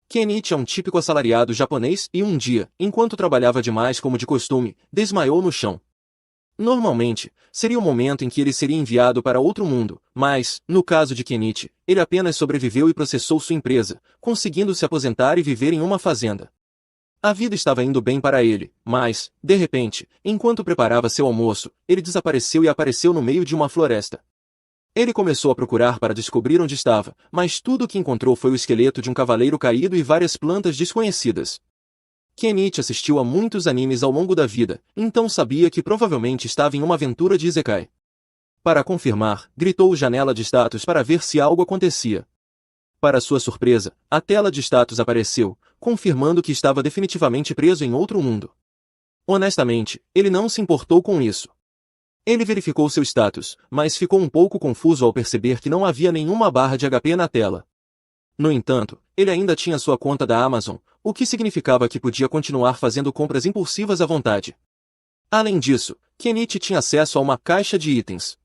Kenichi é um típico assalariado japonês e um dia, enquanto trabalhava demais como de costume, desmaiou no chão. Normalmente, seria o momento em que ele seria enviado para outro mundo, mas, no caso de Kenichi, ele apenas sobreviveu e processou sua empresa, conseguindo se aposentar e viver em uma fazenda. A vida estava indo bem para ele, mas, de repente, enquanto preparava seu almoço, ele desapareceu e apareceu no meio de uma floresta. Ele começou a procurar para descobrir onde estava, mas tudo o que encontrou foi o esqueleto de um cavaleiro caído e várias plantas desconhecidas. Kenichi assistiu a muitos animes ao longo da vida, então sabia que provavelmente estava em uma aventura de Isekai. Para confirmar, gritou janela de status para ver se algo acontecia. Para sua surpresa, a tela de status apareceu, confirmando que estava definitivamente preso em outro mundo. Honestamente, ele não se importou com isso. Ele verificou seu status, mas ficou um pouco confuso ao perceber que não havia nenhuma barra de HP na tela. No entanto, ele ainda tinha sua conta da Amazon, o que significava que podia continuar fazendo compras impulsivas à vontade. Além disso, Kenichi tinha acesso a uma caixa de itens.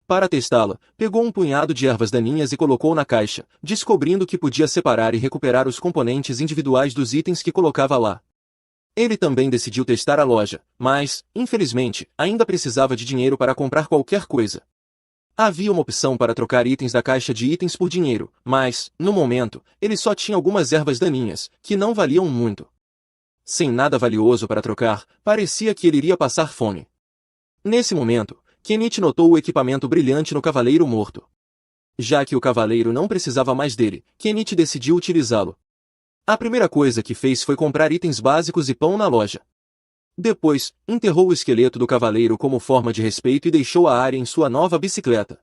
Para testá-la, pegou um punhado de ervas daninhas e colocou na caixa, descobrindo que podia separar e recuperar os componentes individuais dos itens que colocava lá. Ele também decidiu testar a loja, mas, infelizmente, ainda precisava de dinheiro para comprar qualquer coisa. Havia uma opção para trocar itens da caixa de itens por dinheiro, mas, no momento, ele só tinha algumas ervas daninhas, que não valiam muito. Sem nada valioso para trocar, parecia que ele iria passar fome. Nesse momento, Kenichi notou o equipamento brilhante no cavaleiro morto. Já que o cavaleiro não precisava mais dele, Kenichi decidiu utilizá-lo. A primeira coisa que fez foi comprar itens básicos e pão na loja. Depois, enterrou o esqueleto do cavaleiro como forma de respeito e deixou a área em sua nova bicicleta.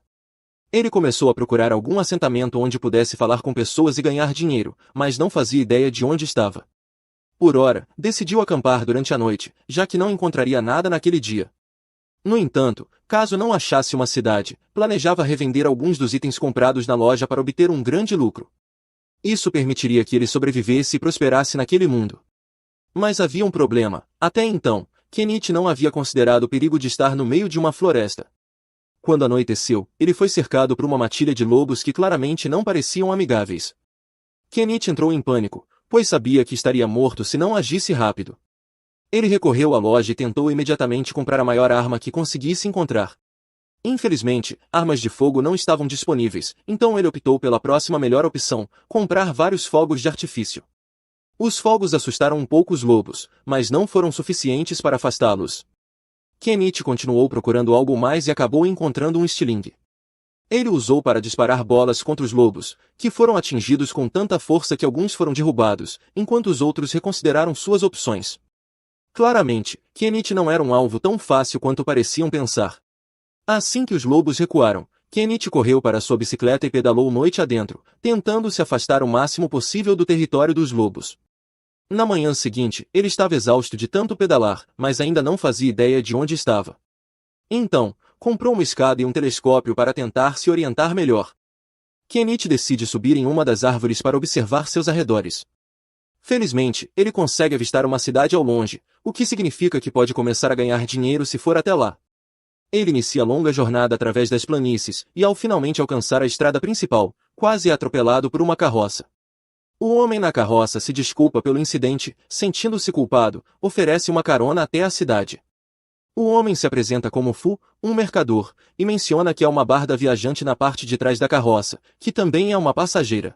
Ele começou a procurar algum assentamento onde pudesse falar com pessoas e ganhar dinheiro, mas não fazia ideia de onde estava. Por ora, decidiu acampar durante a noite, já que não encontraria nada naquele dia. No entanto, caso não achasse uma cidade, planejava revender alguns dos itens comprados na loja para obter um grande lucro. Isso permitiria que ele sobrevivesse e prosperasse naquele mundo. Mas havia um problema. Até então, Kenichi não havia considerado o perigo de estar no meio de uma floresta. Quando anoiteceu, ele foi cercado por uma matilha de lobos que claramente não pareciam amigáveis. Kenichi entrou em pânico, pois sabia que estaria morto se não agisse rápido. Ele recorreu à loja e tentou imediatamente comprar a maior arma que conseguisse encontrar. Infelizmente, armas de fogo não estavam disponíveis, então ele optou pela próxima melhor opção, comprar vários fogos de artifício. Os fogos assustaram um pouco os lobos, mas não foram suficientes para afastá-los. Kenichi continuou procurando algo mais e acabou encontrando um estilingue. Ele usou para disparar bolas contra os lobos, que foram atingidos com tanta força que alguns foram derrubados, enquanto os outros reconsideraram suas opções. Claramente, Kenichi não era um alvo tão fácil quanto pareciam pensar. Assim que os lobos recuaram, Kenichi correu para sua bicicleta e pedalou noite adentro, tentando se afastar o máximo possível do território dos lobos. Na manhã seguinte, ele estava exausto de tanto pedalar, mas ainda não fazia ideia de onde estava. Então, comprou uma escada e um telescópio para tentar se orientar melhor. Kenichi decide subir em uma das árvores para observar seus arredores. Felizmente, ele consegue avistar uma cidade ao longe, o que significa que pode começar a ganhar dinheiro se for até lá. Ele inicia a longa jornada através das planícies, e ao finalmente alcançar a estrada principal, quase é atropelado por uma carroça. O homem na carroça se desculpa pelo incidente, sentindo-se culpado, oferece uma carona até a cidade. O homem se apresenta como Fu, um mercador, e menciona que há uma barda viajante na parte de trás da carroça, que também é uma passageira.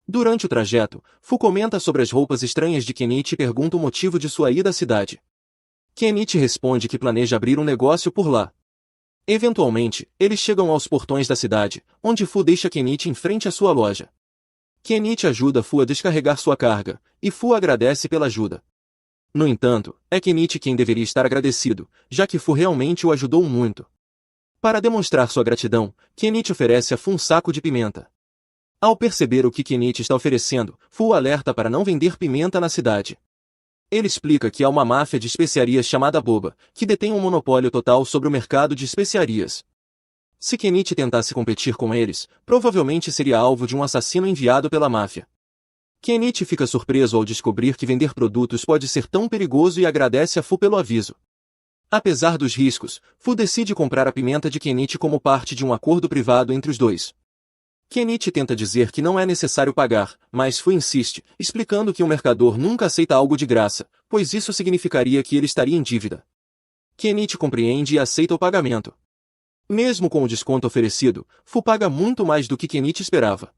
Durante o trajeto, Fu comenta sobre as roupas estranhas de Kenichi e pergunta o motivo de sua ida à cidade. Kenichi responde que planeja abrir um negócio por lá. Eventualmente, eles chegam aos portões da cidade, onde Fu deixa Kenichi em frente à sua loja. Kenichi ajuda Fu a descarregar sua carga, e Fu agradece pela ajuda. No entanto, é Kenichi quem deveria estar agradecido, já que Fu realmente o ajudou muito. Para demonstrar sua gratidão, Kenichi oferece a Fu um saco de pimenta. Ao perceber o que Kenichi está oferecendo, Fu alerta para não vender pimenta na cidade. Ele explica que há uma máfia de especiarias chamada Boba, que detém um monopólio total sobre o mercado de especiarias. Se Kenichi tentasse competir com eles, provavelmente seria alvo de um assassino enviado pela máfia. Kenichi fica surpreso ao descobrir que vender produtos pode ser tão perigoso e agradece a Fu pelo aviso. Apesar dos riscos, Fu decide comprar a pimenta de Kenichi como parte de um acordo privado entre os dois. Kenichi tenta dizer que não é necessário pagar, mas Fu insiste, explicando que um mercador nunca aceita algo de graça, pois isso significaria que ele estaria em dívida. Kenichi compreende e aceita o pagamento. Mesmo com o desconto oferecido, Fu paga muito mais do que Kenichi esperava.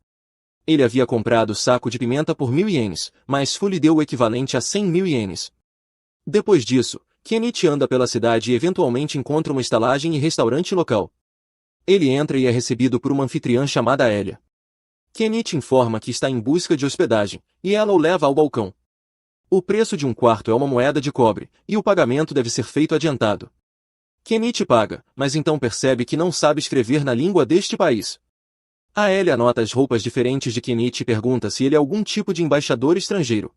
Ele havia comprado o saco de pimenta por 1.000 ienes, mas Fu lhe deu o equivalente a 100.000 ienes. Depois disso, Kenichi anda pela cidade e eventualmente encontra uma estalagem e restaurante local. Ele entra e é recebido por uma anfitriã chamada Elia. Kenichi informa que está em busca de hospedagem, e ela o leva ao balcão. O preço de um quarto é uma moeda de cobre, e o pagamento deve ser feito adiantado. Kenichi paga, mas então percebe que não sabe escrever na língua deste país. A Elia nota as roupas diferentes de Kenichi e pergunta se ele é algum tipo de embaixador estrangeiro.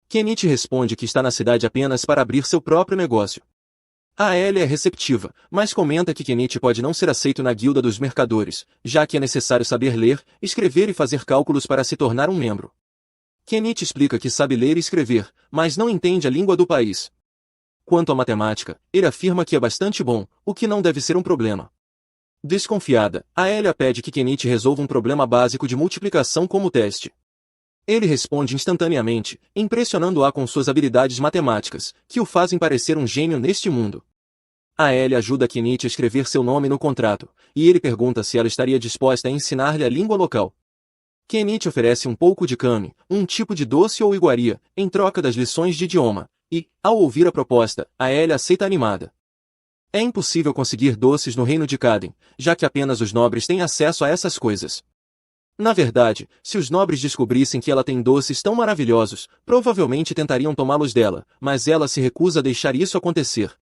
Kenichi responde que está na cidade apenas para abrir seu próprio negócio. A Elia é receptiva, mas comenta que Kenichi pode não ser aceito na guilda dos mercadores, já que é necessário saber ler, escrever e fazer cálculos para se tornar um membro. Kenichi explica que sabe ler e escrever, mas não entende a língua do país. Quanto à matemática, ele afirma que é bastante bom, o que não deve ser um problema. Desconfiada, a Elia pede que Kenichi resolva um problema básico de multiplicação como teste. Ele responde instantaneamente, impressionando-a com suas habilidades matemáticas, que o fazem parecer um gênio neste mundo. A Ellie ajuda Kenichi a escrever seu nome no contrato, e ele pergunta se ela estaria disposta a ensinar-lhe a língua local. Kenichi oferece um pouco de kami, um tipo de doce ou iguaria, em troca das lições de idioma, e, ao ouvir a proposta, a Ellie aceita animada. É impossível conseguir doces no reino de Kaden, já que apenas os nobres têm acesso a essas coisas. Na verdade, se os nobres descobrissem que ela tem doces tão maravilhosos, provavelmente tentariam tomá-los dela, mas ela se recusa a deixar isso acontecer.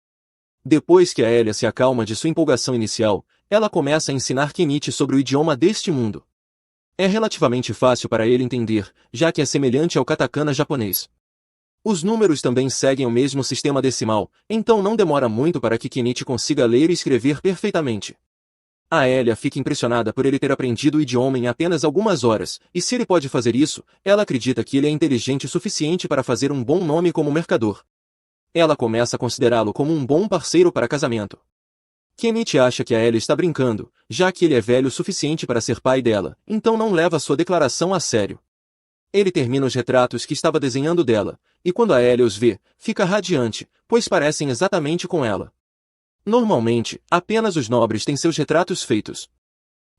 Depois que a Elia se acalma de sua empolgação inicial, ela começa a ensinar Kenichi sobre o idioma deste mundo. É relativamente fácil para ele entender, já que é semelhante ao katakana japonês. Os números também seguem o mesmo sistema decimal, então não demora muito para que Kenichi consiga ler e escrever perfeitamente. A Elia fica impressionada por ele ter aprendido o idioma em apenas algumas horas, e se ele pode fazer isso, ela acredita que ele é inteligente o suficiente para fazer um bom nome como mercador. Ela começa a considerá-lo como um bom parceiro para casamento. Kenichi acha que a Elia está brincando, já que ele é velho o suficiente para ser pai dela, então não leva sua declaração a sério. Ele termina os retratos que estava desenhando dela, e quando a Elia os vê, fica radiante, pois parecem exatamente com ela. Normalmente, apenas os nobres têm seus retratos feitos.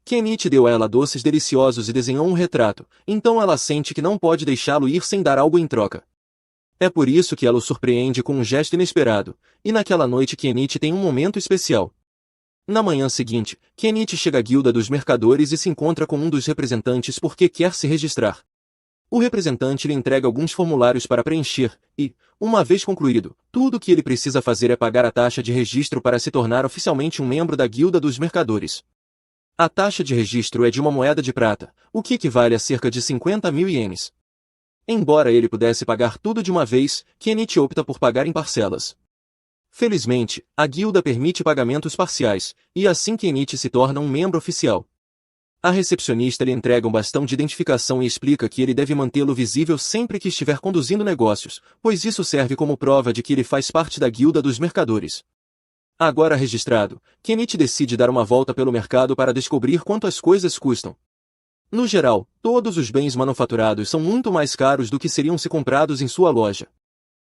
Kenichi deu a ela doces deliciosos e desenhou um retrato, então ela sente que não pode deixá-lo ir sem dar algo em troca. É por isso que ela o surpreende com um gesto inesperado, e naquela noite Kenichi tem um momento especial. Na manhã seguinte, Kenichi chega à guilda dos mercadores e se encontra com um dos representantes porque quer se registrar. O representante lhe entrega alguns formulários para preencher, e, uma vez concluído, tudo o que ele precisa fazer é pagar a taxa de registro para se tornar oficialmente um membro da Guilda dos Mercadores. A taxa de registro é de uma moeda de prata, o que equivale a cerca de 50.000 ienes. Embora ele pudesse pagar tudo de uma vez, Kenichi opta por pagar em parcelas. Felizmente, a guilda permite pagamentos parciais, e assim Kenichi se torna um membro oficial. A recepcionista lhe entrega um bastão de identificação e explica que ele deve mantê-lo visível sempre que estiver conduzindo negócios, pois isso serve como prova de que ele faz parte da guilda dos mercadores. Agora registrado, Kenichi decide dar uma volta pelo mercado para descobrir quanto as coisas custam. No geral, todos os bens manufaturados são muito mais caros do que seriam se comprados em sua loja.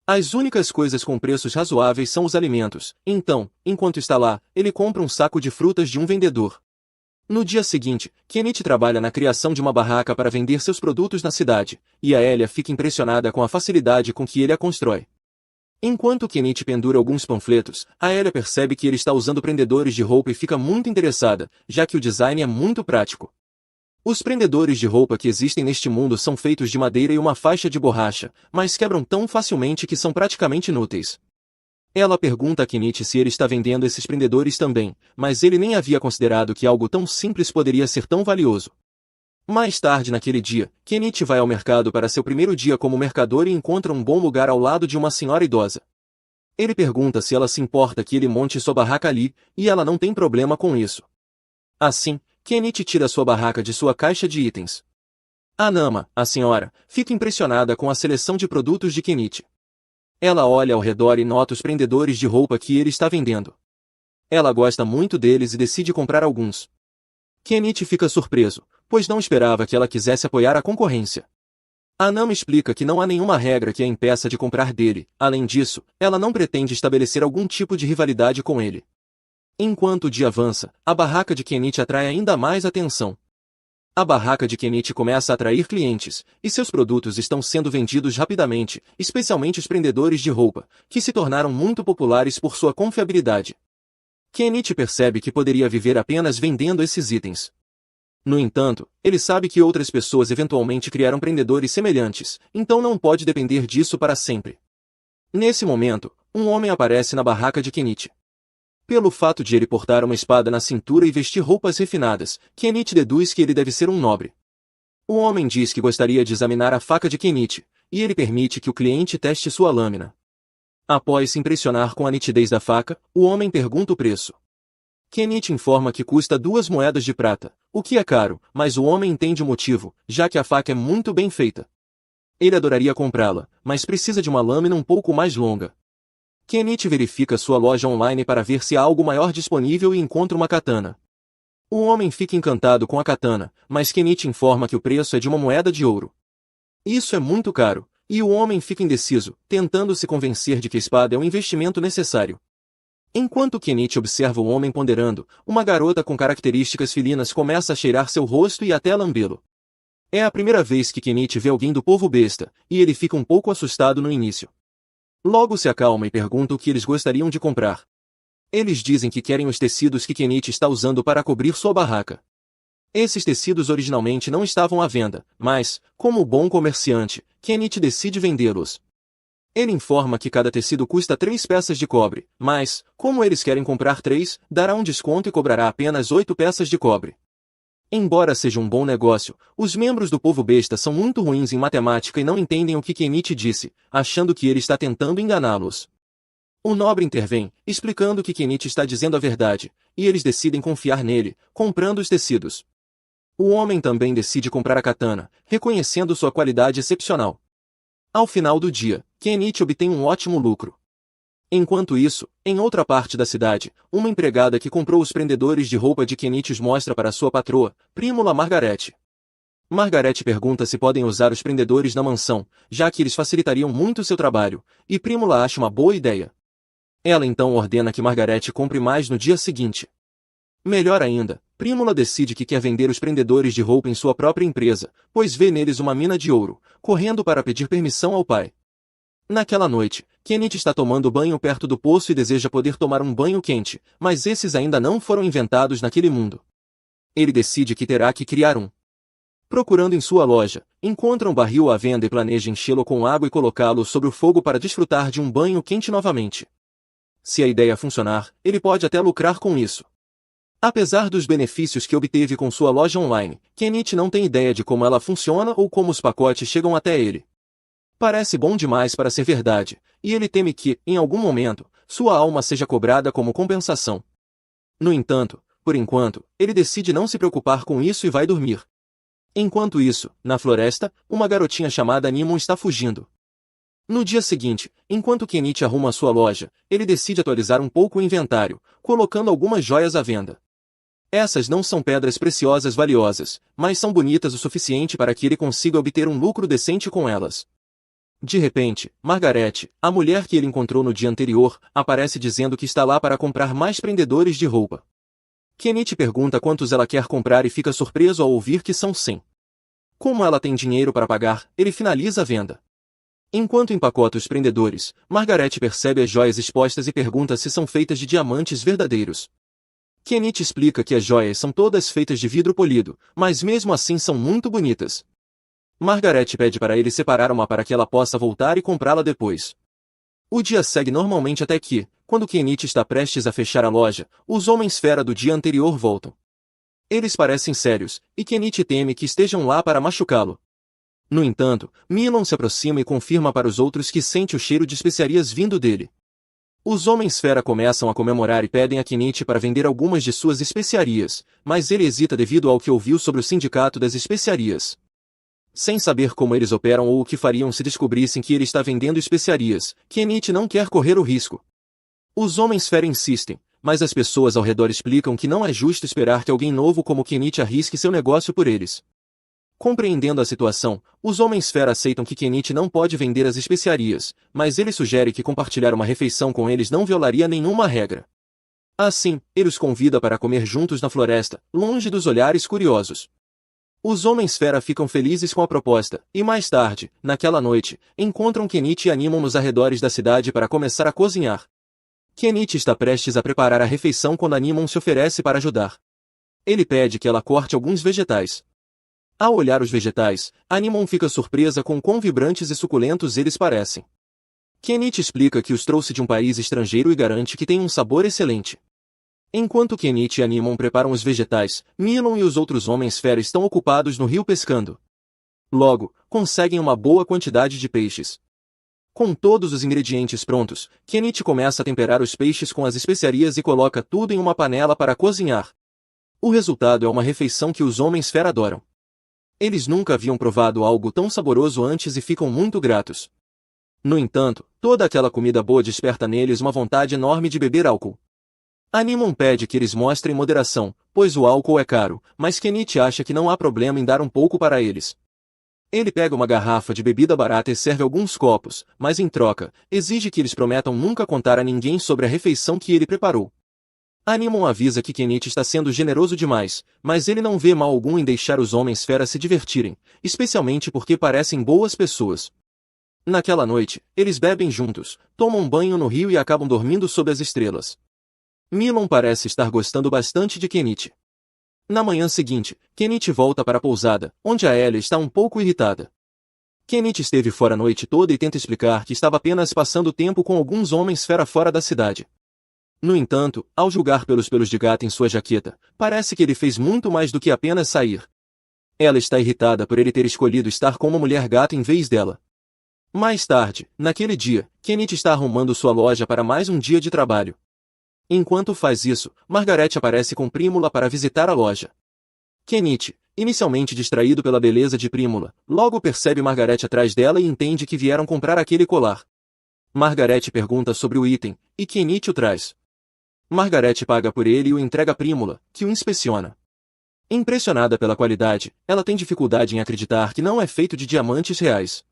As únicas coisas com preços razoáveis são os alimentos, então, enquanto está lá, ele compra um saco de frutas de um vendedor. No dia seguinte, Kenichi trabalha na criação de uma barraca para vender seus produtos na cidade, e a Elia fica impressionada com a facilidade com que ele a constrói. Enquanto Kenichi pendura alguns panfletos, a Elia percebe que ele está usando prendedores de roupa e fica muito interessada, já que o design é muito prático. Os prendedores de roupa que existem neste mundo são feitos de madeira e uma faixa de borracha, mas quebram tão facilmente que são praticamente inúteis. Ela pergunta a Kenichi se ele está vendendo esses prendedores também, mas ele nem havia considerado que algo tão simples poderia ser tão valioso. Mais tarde naquele dia, Kenichi vai ao mercado para seu primeiro dia como mercador e encontra um bom lugar ao lado de uma senhora idosa. Ele pergunta se ela se importa que ele monte sua barraca ali, e ela não tem problema com isso. Assim, Kenichi tira sua barraca de sua caixa de itens. A Nama, a senhora, fica impressionada com a seleção de produtos de Kenichi. Ela olha ao redor e nota os prendedores de roupa que ele está vendendo. Ela gosta muito deles e decide comprar alguns. Kenichi fica surpreso, pois não esperava que ela quisesse apoiar a concorrência. A Nami explica que não há nenhuma regra que a impeça de comprar dele, além disso, ela não pretende estabelecer algum tipo de rivalidade com ele. Enquanto o dia avança, a barraca de Kenichi atrai ainda mais atenção. A barraca de Kenichi começa a atrair clientes, e seus produtos estão sendo vendidos rapidamente, especialmente os prendedores de roupa, que se tornaram muito populares por sua confiabilidade. Kenichi percebe que poderia viver apenas vendendo esses itens. No entanto, ele sabe que outras pessoas eventualmente criaram prendedores semelhantes, então não pode depender disso para sempre. Nesse momento, um homem aparece na barraca de Kenichi. Pelo fato de ele portar uma espada na cintura e vestir roupas refinadas, Kenichi deduz que ele deve ser um nobre. O homem diz que gostaria de examinar a faca de Kenichi, e ele permite que o cliente teste sua lâmina. Após se impressionar com a nitidez da faca, o homem pergunta o preço. Kenichi informa que custa 2 moedas de prata, o que é caro, mas o homem entende o motivo, já que a faca é muito bem feita. Ele adoraria comprá-la, mas precisa de uma lâmina um pouco mais longa. Kenichi verifica sua loja online para ver se há algo maior disponível e encontra uma katana. O homem fica encantado com a katana, mas Kenichi informa que o preço é de 1 moeda de ouro. Isso é muito caro, e o homem fica indeciso, tentando se convencer de que a espada é um investimento necessário. Enquanto Kenichi observa o homem ponderando, uma garota com características felinas começa a cheirar seu rosto e até lambê-lo. É a primeira vez que Kenichi vê alguém do povo besta, e ele fica um pouco assustado no início. Logo se acalma e pergunta o que eles gostariam de comprar. Eles dizem que querem os tecidos que Kenichi está usando para cobrir sua barraca. Esses tecidos originalmente não estavam à venda, mas, como bom comerciante, Kenichi decide vendê-los. Ele informa que cada tecido custa 3 peças de cobre, mas, como eles querem comprar 3, dará um desconto e cobrará apenas 8 peças de cobre. Embora seja um bom negócio, os membros do povo besta são muito ruins em matemática e não entendem o que Kenichi disse, achando que ele está tentando enganá-los. O nobre intervém, explicando que Kenichi está dizendo a verdade, e eles decidem confiar nele, comprando os tecidos. O homem também decide comprar a katana, reconhecendo sua qualidade excepcional. Ao final do dia, Kenichi obtém um ótimo lucro. Enquanto isso, em outra parte da cidade, uma empregada que comprou os prendedores de roupa de Kenichi os mostra para sua patroa, Prímula Margarete. Margarete pergunta se podem usar os prendedores na mansão, já que eles facilitariam muito seu trabalho, e Prímula acha uma boa ideia. Ela então ordena que Margarete compre mais no dia seguinte. Melhor ainda, Prímula decide que quer vender os prendedores de roupa em sua própria empresa, pois vê neles uma mina de ouro, correndo para pedir permissão ao pai. Naquela noite, Kenichi está tomando banho perto do poço e deseja poder tomar um banho quente, mas esses ainda não foram inventados naquele mundo. Ele decide que terá que criar um. Procurando em sua loja, encontra um barril à venda e planeja enchê-lo com água e colocá-lo sobre o fogo para desfrutar de um banho quente novamente. Se a ideia funcionar, ele pode até lucrar com isso. Apesar dos benefícios que obteve com sua loja online, Kenichi não tem ideia de como ela funciona ou como os pacotes chegam até ele. Parece bom demais para ser verdade, e ele teme que, em algum momento, sua alma seja cobrada como compensação. No entanto, por enquanto, ele decide não se preocupar com isso e vai dormir. Enquanto isso, na floresta, uma garotinha chamada Nimon está fugindo. No dia seguinte, enquanto Kenichi arruma sua loja, ele decide atualizar um pouco o inventário, colocando algumas joias à venda. Essas não são pedras preciosas valiosas, mas são bonitas o suficiente para que ele consiga obter um lucro decente com elas. De repente, Margarete, a mulher que ele encontrou no dia anterior, aparece dizendo que está lá para comprar mais prendedores de roupa. Kenichi pergunta quantos ela quer comprar e fica surpreso ao ouvir que são 100. Como ela tem dinheiro para pagar, ele finaliza a venda. Enquanto empacota os prendedores, Margarete percebe as joias expostas e pergunta se são feitas de diamantes verdadeiros. Kenichi explica que as joias são todas feitas de vidro polido, mas mesmo assim são muito bonitas. Margarete pede para ele separar uma para que ela possa voltar e comprá-la depois. O dia segue normalmente até que, quando Kenichi está prestes a fechar a loja, os homens-fera do dia anterior voltam. Eles parecem sérios, e Kenichi teme que estejam lá para machucá-lo. No entanto, Milon se aproxima e confirma para os outros que sente o cheiro de especiarias vindo dele. Os homens-fera começam a comemorar e pedem a Kenichi para vender algumas de suas especiarias, mas ele hesita devido ao que ouviu sobre o sindicato das especiarias. Sem saber como eles operam ou o que fariam se descobrissem que ele está vendendo especiarias, Kenichi não quer correr o risco. Os homens-fera insistem, mas as pessoas ao redor explicam que não é justo esperar que alguém novo como Kenichi arrisque seu negócio por eles. Compreendendo a situação, os Homens-Fera aceitam que Kenichi não pode vender as especiarias, mas ele sugere que compartilhar uma refeição com eles não violaria nenhuma regra. Assim, ele os convida para comer juntos na floresta, longe dos olhares curiosos. Os Homens-Fera ficam felizes com a proposta, e mais tarde, naquela noite, encontram Kenichi e animam nos arredores da cidade para começar a cozinhar. Kenichi está prestes a preparar a refeição quando Animon se oferece para ajudar. Ele pede que ela corte alguns vegetais. Ao olhar os vegetais, Animon fica surpresa com quão vibrantes e suculentos eles parecem. Kenichi explica que os trouxe de um país estrangeiro e garante que tem um sabor excelente. Enquanto Kenichi e Animon preparam os vegetais, Milon e os outros Homens-Fera estão ocupados no rio pescando. Logo, conseguem uma boa quantidade de peixes. Com todos os ingredientes prontos, Kenichi começa a temperar os peixes com as especiarias e coloca tudo em uma panela para cozinhar. O resultado é uma refeição que os Homens-Fera adoram. Eles nunca haviam provado algo tão saboroso antes e ficam muito gratos. No entanto, toda aquela comida boa desperta neles uma vontade enorme de beber álcool. Animon pede que eles mostrem moderação, pois o álcool é caro, mas Kenichi acha que não há problema em dar um pouco para eles. Ele pega uma garrafa de bebida barata e serve alguns copos, mas em troca, exige que eles prometam nunca contar a ninguém sobre a refeição que ele preparou. Animon avisa que Kenichi está sendo generoso demais, mas ele não vê mal algum em deixar os Homens-Fera se divertirem, especialmente porque parecem boas pessoas. Naquela noite, eles bebem juntos, tomam banho no rio e acabam dormindo sob as estrelas. Milon parece estar gostando bastante de Kenichi. Na manhã seguinte, Kenichi volta para a pousada, onde a Ellie está um pouco irritada. Kenichi esteve fora a noite toda e tenta explicar que estava apenas passando tempo com alguns Homens-Fera fora da cidade. No entanto, ao julgar pelos pelos de gato em sua jaqueta, parece que ele fez muito mais do que apenas sair. Ela está irritada por ele ter escolhido estar com uma mulher-gato em vez dela. Mais tarde, naquele dia, Kenichi está arrumando sua loja para mais um dia de trabalho. Enquanto faz isso, Margaret aparece com Prímula para visitar a loja. Kenichi, inicialmente distraído pela beleza de Prímula, logo percebe Margaret atrás dela e entende que vieram comprar aquele colar. Margaret pergunta sobre o item, e Kenichi o traz. Margaret paga por ele e o entrega a Prímula, que o inspeciona. Impressionada pela qualidade, ela tem dificuldade em acreditar que não é feito de diamantes reais.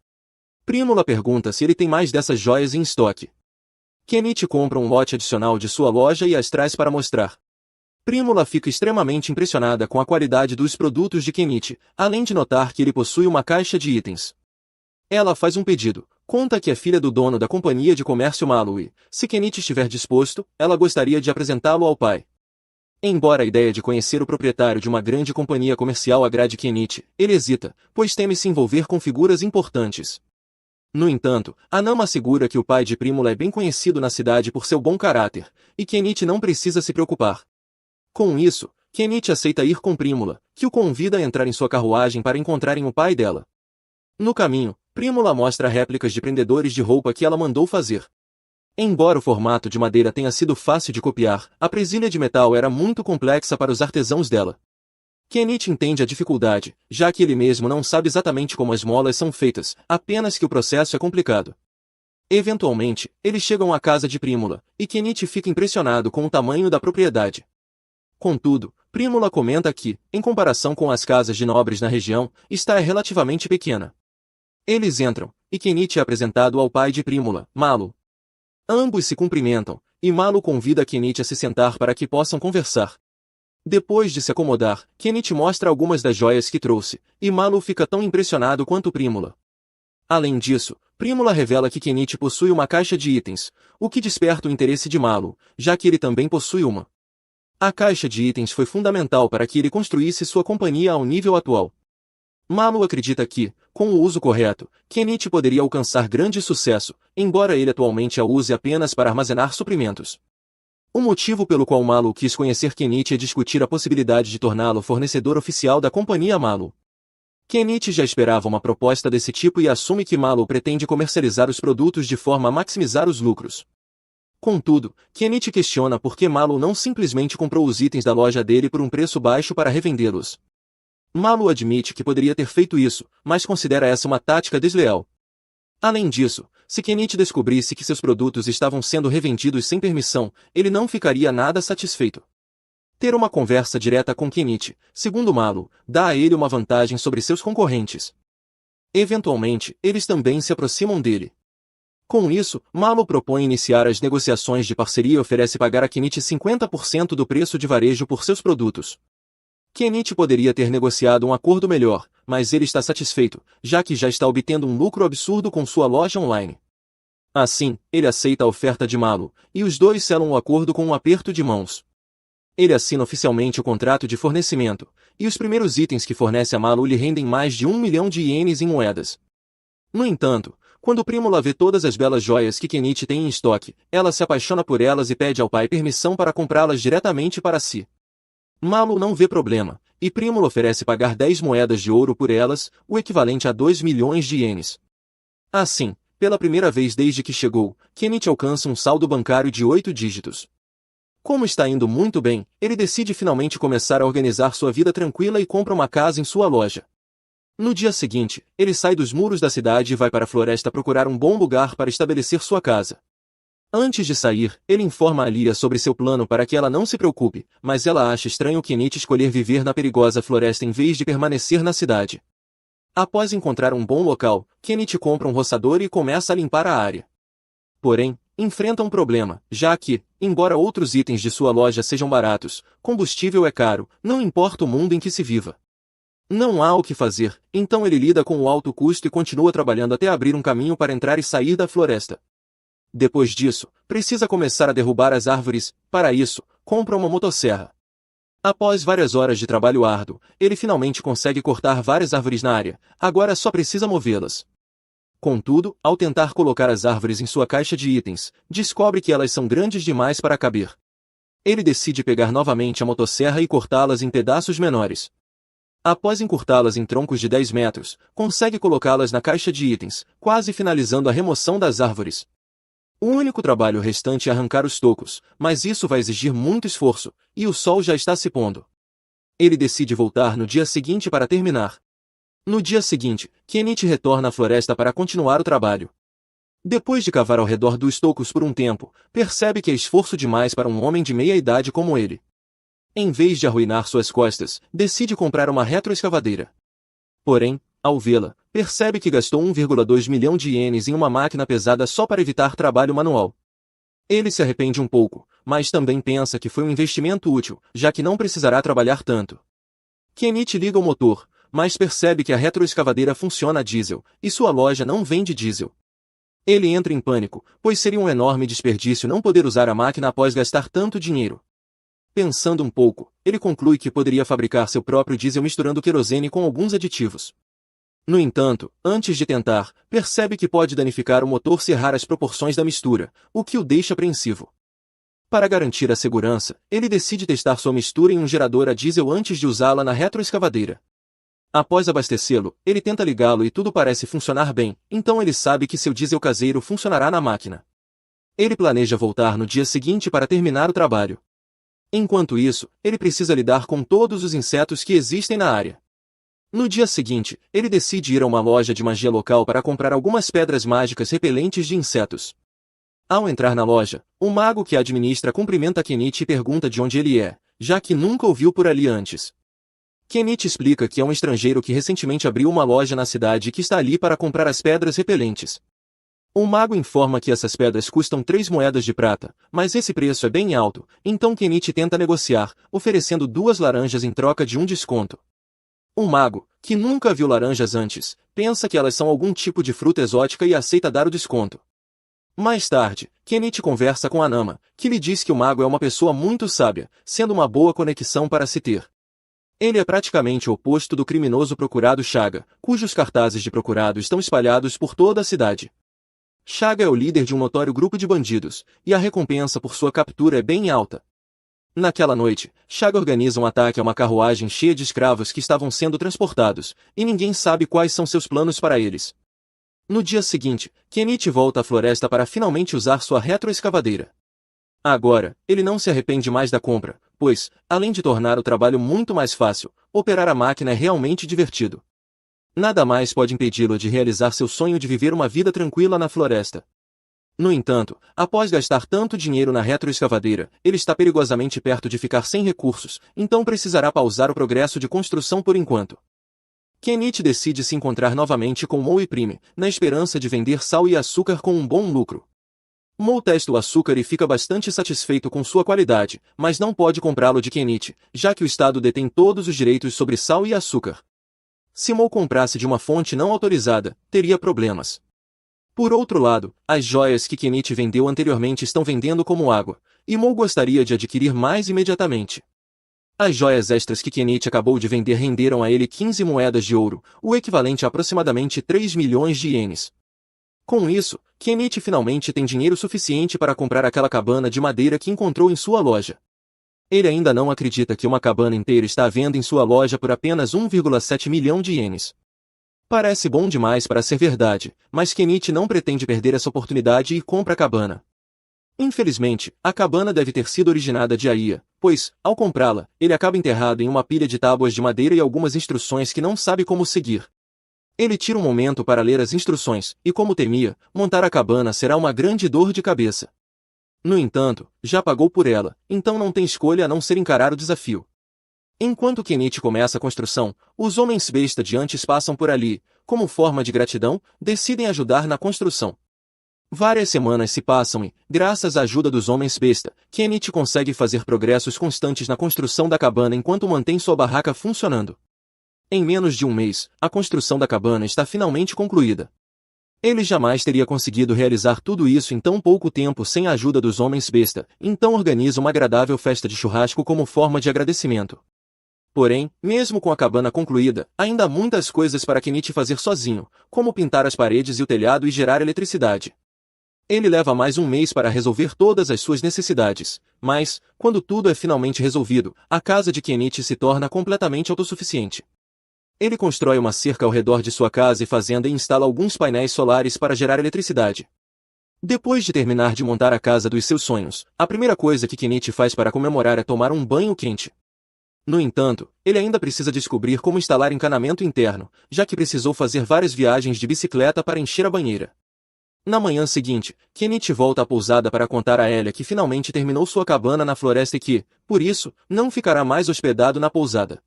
Prímula pergunta se ele tem mais dessas joias em estoque. Kenichi compra um lote adicional de sua loja e as traz para mostrar. Prímula fica extremamente impressionada com a qualidade dos produtos de Kenichi, além de notar que ele possui uma caixa de itens. Ela faz um pedido, conta que é filha do dono da companhia de comércio Malu e, se Kenichi estiver disposto, ela gostaria de apresentá-lo ao pai. Embora a ideia de conhecer o proprietário de uma grande companhia comercial agrade Kenichi, ele hesita, pois teme se envolver com figuras importantes. No entanto, Anama assegura que o pai de Prímula é bem conhecido na cidade por seu bom caráter, e Kenichi não precisa se preocupar. Com isso, Kenichi aceita ir com Prímula, que o convida a entrar em sua carruagem para encontrarem o pai dela. No caminho, Prímula mostra réplicas de prendedores de roupa que ela mandou fazer. Embora o formato de madeira tenha sido fácil de copiar, a presilha de metal era muito complexa para os artesãos dela. Kenichi entende a dificuldade, já que ele mesmo não sabe exatamente como as molas são feitas, apenas que o processo é complicado. Eventualmente, eles chegam à casa de Prímula, e Kenichi fica impressionado com o tamanho da propriedade. Contudo, Prímula comenta que, em comparação com as casas de nobres na região, está relativamente pequena. Eles entram, e Kenichi é apresentado ao pai de Prímula, Malu. Ambos se cumprimentam, e Malu convida Kenichi a se sentar para que possam conversar. Depois de se acomodar, Kenichi mostra algumas das joias que trouxe, e Malu fica tão impressionado quanto Prímula. Além disso, Prímula revela que Kenichi possui uma caixa de itens, o que desperta o interesse de Malu, já que ele também possui uma. A caixa de itens foi fundamental para que ele construísse sua companhia ao nível atual. Malu acredita que, com o uso correto, Kenichi poderia alcançar grande sucesso, embora ele atualmente a use apenas para armazenar suprimentos. O motivo pelo qual Malu quis conhecer Kenichi é discutir a possibilidade de torná-lo fornecedor oficial da companhia Malu. Kenichi já esperava uma proposta desse tipo e assume que Malu pretende comercializar os produtos de forma a maximizar os lucros. Contudo, Kenichi questiona por que Malu não simplesmente comprou os itens da loja dele por um preço baixo para revendê-los. Malu admite que poderia ter feito isso, mas considera essa uma tática desleal. Além disso, se Kenichi descobrisse que seus produtos estavam sendo revendidos sem permissão, ele não ficaria nada satisfeito. Ter uma conversa direta com Kenichi, segundo Malo, dá a ele uma vantagem sobre seus concorrentes. Eventualmente, eles também se aproximam dele. Com isso, Malo propõe iniciar as negociações de parceria e oferece pagar a Kenichi 50% do preço de varejo por seus produtos. Kenichi poderia ter negociado um acordo melhor, mas ele está satisfeito, já que já está obtendo um lucro absurdo com sua loja online. Assim, ele aceita a oferta de Malo, e os dois selam o acordo com um aperto de mãos. Ele assina oficialmente o contrato de fornecimento, e os primeiros itens que fornece a Malo lhe rendem mais de 1 milhão de ienes em moedas. No entanto, quando Prímula vê todas as belas joias que Kenichi tem em estoque, ela se apaixona por elas e pede ao pai permissão para comprá-las diretamente para si. Malo não vê problema, e Prímula oferece pagar 10 moedas de ouro por elas, o equivalente a 2 milhões de ienes. Assim, pela primeira vez desde que chegou, Kenichi alcança um saldo bancário de 8 dígitos. Como está indo muito bem, ele decide finalmente começar a organizar sua vida tranquila e compra uma casa em sua loja. No dia seguinte, ele sai dos muros da cidade e vai para a floresta procurar um bom lugar para estabelecer sua casa. Antes de sair, ele informa a Lia sobre seu plano para que ela não se preocupe, mas ela acha estranho Kenichi escolher viver na perigosa floresta em vez de permanecer na cidade. Após encontrar um bom local, Kenichi compra um roçador e começa a limpar a área. Porém, enfrenta um problema, já que, embora outros itens de sua loja sejam baratos, combustível é caro, não importa o mundo em que se viva. Não há o que fazer, então ele lida com o alto custo e continua trabalhando até abrir um caminho para entrar e sair da floresta. Depois disso, precisa começar a derrubar as árvores, para isso, compra uma motosserra. Após várias horas de trabalho árduo, ele finalmente consegue cortar várias árvores na área, agora só precisa movê-las. Contudo, ao tentar colocar as árvores em sua caixa de itens, descobre que elas são grandes demais para caber. Ele decide pegar novamente a motosserra e cortá-las em pedaços menores. Após encurtá-las em troncos de 10 metros, consegue colocá-las na caixa de itens, quase finalizando a remoção das árvores. O único trabalho restante é arrancar os tocos, mas isso vai exigir muito esforço, e o sol já está se pondo. Ele decide voltar no dia seguinte para terminar. No dia seguinte, Kenichi retorna à floresta para continuar o trabalho. Depois de cavar ao redor dos tocos por um tempo, percebe que é esforço demais para um homem de meia idade como ele. Em vez de arruinar suas costas, decide comprar uma retroescavadeira. Porém, ao vê-la, percebe que gastou 1,2 milhão de ienes em uma máquina pesada só para evitar trabalho manual. Ele se arrepende um pouco, mas também pensa que foi um investimento útil, já que não precisará trabalhar tanto. Kenichi liga o motor, mas percebe que a retroescavadeira funciona a diesel, e sua loja não vende diesel. Ele entra em pânico, pois seria um enorme desperdício não poder usar a máquina após gastar tanto dinheiro. Pensando um pouco, ele conclui que poderia fabricar seu próprio diesel misturando querosene com alguns aditivos. No entanto, antes de tentar, percebe que pode danificar o motor se errar as proporções da mistura, o que o deixa apreensivo. Para garantir a segurança, ele decide testar sua mistura em um gerador a diesel antes de usá-la na retroescavadeira. Após abastecê-lo, ele tenta ligá-lo e tudo parece funcionar bem, então ele sabe que seu diesel caseiro funcionará na máquina. Ele planeja voltar no dia seguinte para terminar o trabalho. Enquanto isso, ele precisa lidar com todos os insetos que existem na área. No dia seguinte, ele decide ir a uma loja de magia local para comprar algumas pedras mágicas repelentes de insetos. Ao entrar na loja, o mago que a administra cumprimenta Kenichi e pergunta de onde ele é, já que nunca o viu por ali antes. Kenichi explica que é um estrangeiro que recentemente abriu uma loja na cidade e que está ali para comprar as pedras repelentes. O mago informa que essas pedras custam 3 moedas de prata, mas esse preço é bem alto, então Kenichi tenta negociar, oferecendo 2 laranjas em troca de um desconto. O mago, que nunca viu laranjas antes, pensa que elas são algum tipo de fruta exótica e aceita dar o desconto. Mais tarde, Kenichi conversa com Anama, que lhe diz que o mago é uma pessoa muito sábia, sendo uma boa conexão para se ter. Ele é praticamente o oposto do criminoso procurado Chaga, cujos cartazes de procurado estão espalhados por toda a cidade. Chaga é o líder de um notório grupo de bandidos, e a recompensa por sua captura é bem alta. Naquela noite, Chaga organiza um ataque a uma carruagem cheia de escravos que estavam sendo transportados, e ninguém sabe quais são seus planos para eles. No dia seguinte, Kenichi volta à floresta para finalmente usar sua retroescavadeira. Agora, ele não se arrepende mais da compra, pois, além de tornar o trabalho muito mais fácil, operar a máquina é realmente divertido. Nada mais pode impedi-lo de realizar seu sonho de viver uma vida tranquila na floresta. No entanto, após gastar tanto dinheiro na retroescavadeira, ele está perigosamente perto de ficar sem recursos, então precisará pausar o progresso de construção por enquanto. Kenichi decide se encontrar novamente com Mo e Prime, na esperança de vender sal e açúcar com um bom lucro. Mo testa o açúcar e fica bastante satisfeito com sua qualidade, mas não pode comprá-lo de Kenichi, já que o Estado detém todos os direitos sobre sal e açúcar. Se Mo comprasse de uma fonte não autorizada, teria problemas. Por outro lado, as joias que Kenichi vendeu anteriormente estão vendendo como água, e Mo gostaria de adquirir mais imediatamente. As joias extras que Kenichi acabou de vender renderam a ele 15 moedas de ouro, o equivalente a aproximadamente 3 milhões de ienes. Com isso, Kenichi finalmente tem dinheiro suficiente para comprar aquela cabana de madeira que encontrou em sua loja. Ele ainda não acredita que uma cabana inteira está à venda em sua loja por apenas 1,7 milhão de ienes. Parece bom demais para ser verdade, mas Kenichi não pretende perder essa oportunidade e compra a cabana. Infelizmente, a cabana deve ter sido originada de Aia, pois, ao comprá-la, ele acaba enterrado em uma pilha de tábuas de madeira e algumas instruções que não sabe como seguir. Ele tira um momento para ler as instruções, e como temia, montar a cabana será uma grande dor de cabeça. No entanto, já pagou por ela, então não tem escolha a não ser encarar o desafio. Enquanto Kenichi começa a construção, os homens besta de antes passam por ali, como forma de gratidão, decidem ajudar na construção. Várias semanas se passam e, graças à ajuda dos homens besta, Kenichi consegue fazer progressos constantes na construção da cabana enquanto mantém sua barraca funcionando. Em menos de um mês, a construção da cabana está finalmente concluída. Ele jamais teria conseguido realizar tudo isso em tão pouco tempo sem a ajuda dos homens besta, então organiza uma agradável festa de churrasco como forma de agradecimento. Porém, mesmo com a cabana concluída, ainda há muitas coisas para Kenichi fazer sozinho, como pintar as paredes e o telhado e gerar eletricidade. Ele leva mais um mês para resolver todas as suas necessidades, mas, quando tudo é finalmente resolvido, a casa de Kenichi se torna completamente autossuficiente. Ele constrói uma cerca ao redor de sua casa e fazenda e instala alguns painéis solares para gerar eletricidade. Depois de terminar de montar a casa dos seus sonhos, a primeira coisa que Kenichi faz para comemorar é tomar um banho quente. No entanto, ele ainda precisa descobrir como instalar encanamento interno, já que precisou fazer várias viagens de bicicleta para encher a banheira. Na manhã seguinte, Kenichi volta à pousada para contar a Elia que finalmente terminou sua cabana na floresta e que, por isso, não ficará mais hospedado na pousada.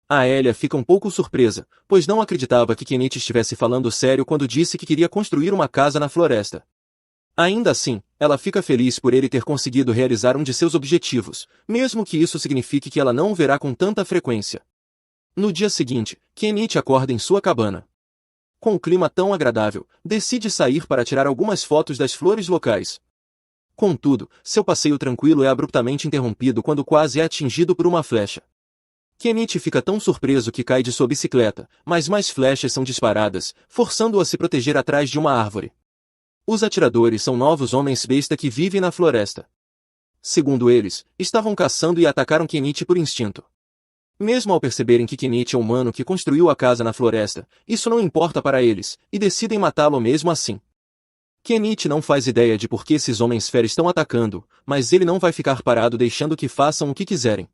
A Elia fica um pouco surpresa, pois não acreditava que Kenichi estivesse falando sério quando disse que queria construir uma casa na floresta. Ainda assim, ela fica feliz por ele ter conseguido realizar um de seus objetivos, mesmo que isso signifique que ela não o verá com tanta frequência. No dia seguinte, Kenichi acorda em sua cabana. Com o clima tão agradável, decide sair para tirar algumas fotos das flores locais. Contudo, seu passeio tranquilo é abruptamente interrompido quando quase é atingido por uma flecha. Kenichi fica tão surpreso que cai de sua bicicleta, mas mais flechas são disparadas, forçando-o a se proteger atrás de uma árvore. Os atiradores são novos homens besta que vivem na floresta. Segundo eles, estavam caçando e atacaram Kenichi por instinto. Mesmo ao perceberem que Kenichi é o humano que construiu a casa na floresta, isso não importa para eles, e decidem matá-lo mesmo assim. Kenichi não faz ideia de por que esses homens fera estão atacando, mas ele não vai ficar parado deixando que façam o que quiserem.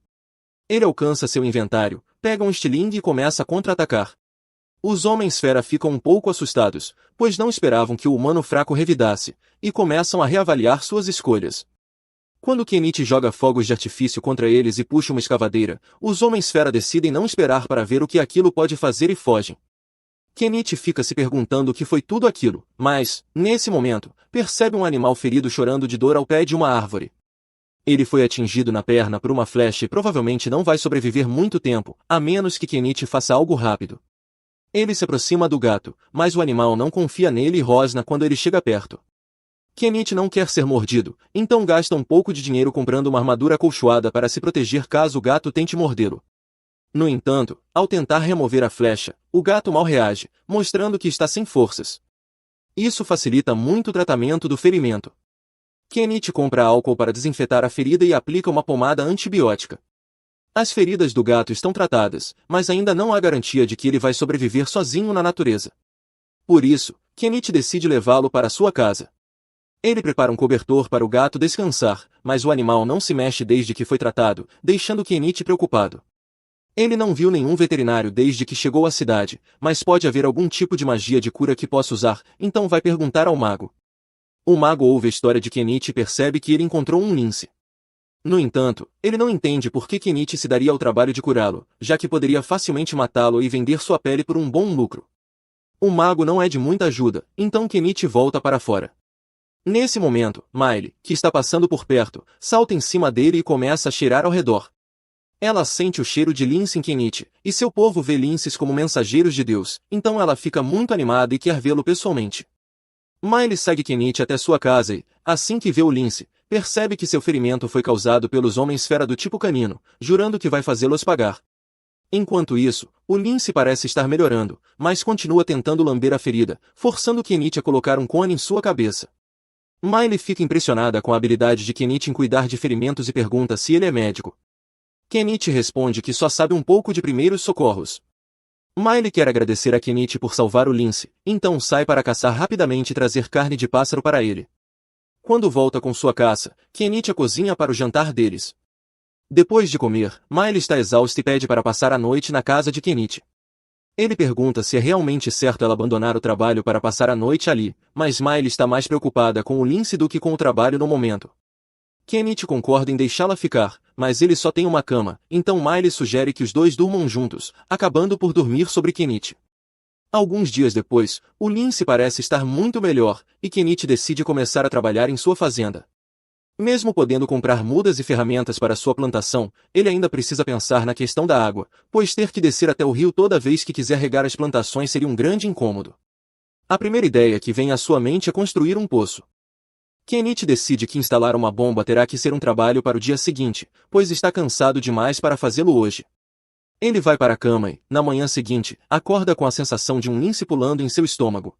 Ele alcança seu inventário, pega um estilingue e começa a contra-atacar. Os homens fera ficam um pouco assustados, pois não esperavam que o humano fraco revidasse, e começam a reavaliar suas escolhas. Quando Kenichi joga fogos de artifício contra eles e puxa uma escavadeira, os homens fera decidem não esperar para ver o que aquilo pode fazer e fogem. Kenichi fica se perguntando o que foi tudo aquilo, mas, nesse momento, percebe um animal ferido chorando de dor ao pé de uma árvore. Ele foi atingido na perna por uma flecha e provavelmente não vai sobreviver muito tempo, a menos que Kenichi faça algo rápido. Ele se aproxima do gato, mas o animal não confia nele e rosna quando ele chega perto. Kenichi não quer ser mordido, então gasta um pouco de dinheiro comprando uma armadura acolchoada para se proteger caso o gato tente mordê-lo. No entanto, ao tentar remover a flecha, o gato mal reage, mostrando que está sem forças. Isso facilita muito o tratamento do ferimento. Kenichi compra álcool para desinfetar a ferida e aplica uma pomada antibiótica. As feridas do gato estão tratadas, mas ainda não há garantia de que ele vai sobreviver sozinho na natureza. Por isso, Kenichi decide levá-lo para sua casa. Ele prepara um cobertor para o gato descansar, mas o animal não se mexe desde que foi tratado, deixando Kenichi preocupado. Ele não viu nenhum veterinário desde que chegou à cidade, mas pode haver algum tipo de magia de cura que possa usar, então vai perguntar ao mago. O mago ouve a história de Kenichi e percebe que ele encontrou um lince. No entanto, ele não entende por que Kenichi se daria ao trabalho de curá-lo, já que poderia facilmente matá-lo e vender sua pele por um bom lucro. O mago não é de muita ajuda, então Kenichi volta para fora. Nesse momento, Miley, que está passando por perto, salta em cima dele e começa a cheirar ao redor. Ela sente o cheiro de lince em Kenichi, e seu povo vê linces como mensageiros de Deus, então ela fica muito animada e quer vê-lo pessoalmente. Miley segue Kenichi até sua casa e, assim que vê o lince, percebe que seu ferimento foi causado pelos homens-fera do tipo canino, jurando que vai fazê-los pagar. Enquanto isso, o lince parece estar melhorando, mas continua tentando lamber a ferida, forçando Kenichi a colocar um cone em sua cabeça. Miley fica impressionada com a habilidade de Kenichi em cuidar de ferimentos e pergunta se ele é médico. Kenichi responde que só sabe um pouco de primeiros socorros. Miley quer agradecer a Kenichi por salvar o lince, então sai para caçar rapidamente e trazer carne de pássaro para ele. Quando volta com sua caça, Kenichi a cozinha para o jantar deles. Depois de comer, Miley está exausta e pede para passar a noite na casa de Kenichi. Ele pergunta se é realmente certo ela abandonar o trabalho para passar a noite ali, mas Miley está mais preocupada com o lince do que com o trabalho no momento. Kenichi concorda em deixá-la ficar, mas ele só tem uma cama, então Miley sugere que os dois durmam juntos, acabando por dormir sobre Kenichi. Alguns dias depois, o lince parece estar muito melhor, e Kenichi decide começar a trabalhar em sua fazenda. Mesmo podendo comprar mudas e ferramentas para sua plantação, ele ainda precisa pensar na questão da água, pois ter que descer até o rio toda vez que quiser regar as plantações seria um grande incômodo. A primeira ideia que vem à sua mente é construir um poço. Kenichi decide que instalar uma bomba terá que ser um trabalho para o dia seguinte, pois está cansado demais para fazê-lo hoje. Ele vai para a cama e, na manhã seguinte, acorda com a sensação de um lince pulando em seu estômago.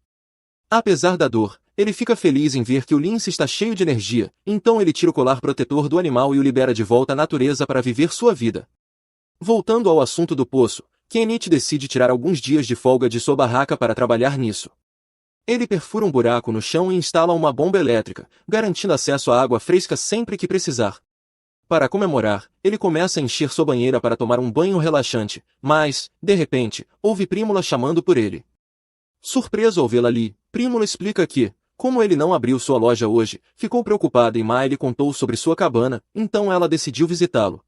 Apesar da dor, ele fica feliz em ver que o lince está cheio de energia, então ele tira o colar protetor do animal e o libera de volta à natureza para viver sua vida. Voltando ao assunto do poço, Kenichi decide tirar alguns dias de folga de sua barraca para trabalhar nisso. Ele perfura um buraco no chão e instala uma bomba elétrica, garantindo acesso à água fresca sempre que precisar. Para comemorar, ele começa a encher sua banheira para tomar um banho relaxante, mas, de repente, ouve Prímula chamando por ele. Surpreso ao vê-la ali, Prímula explica que, como ele não abriu sua loja hoje, ficou preocupada e Miley contou sobre sua cabana, então ela decidiu visitá-lo.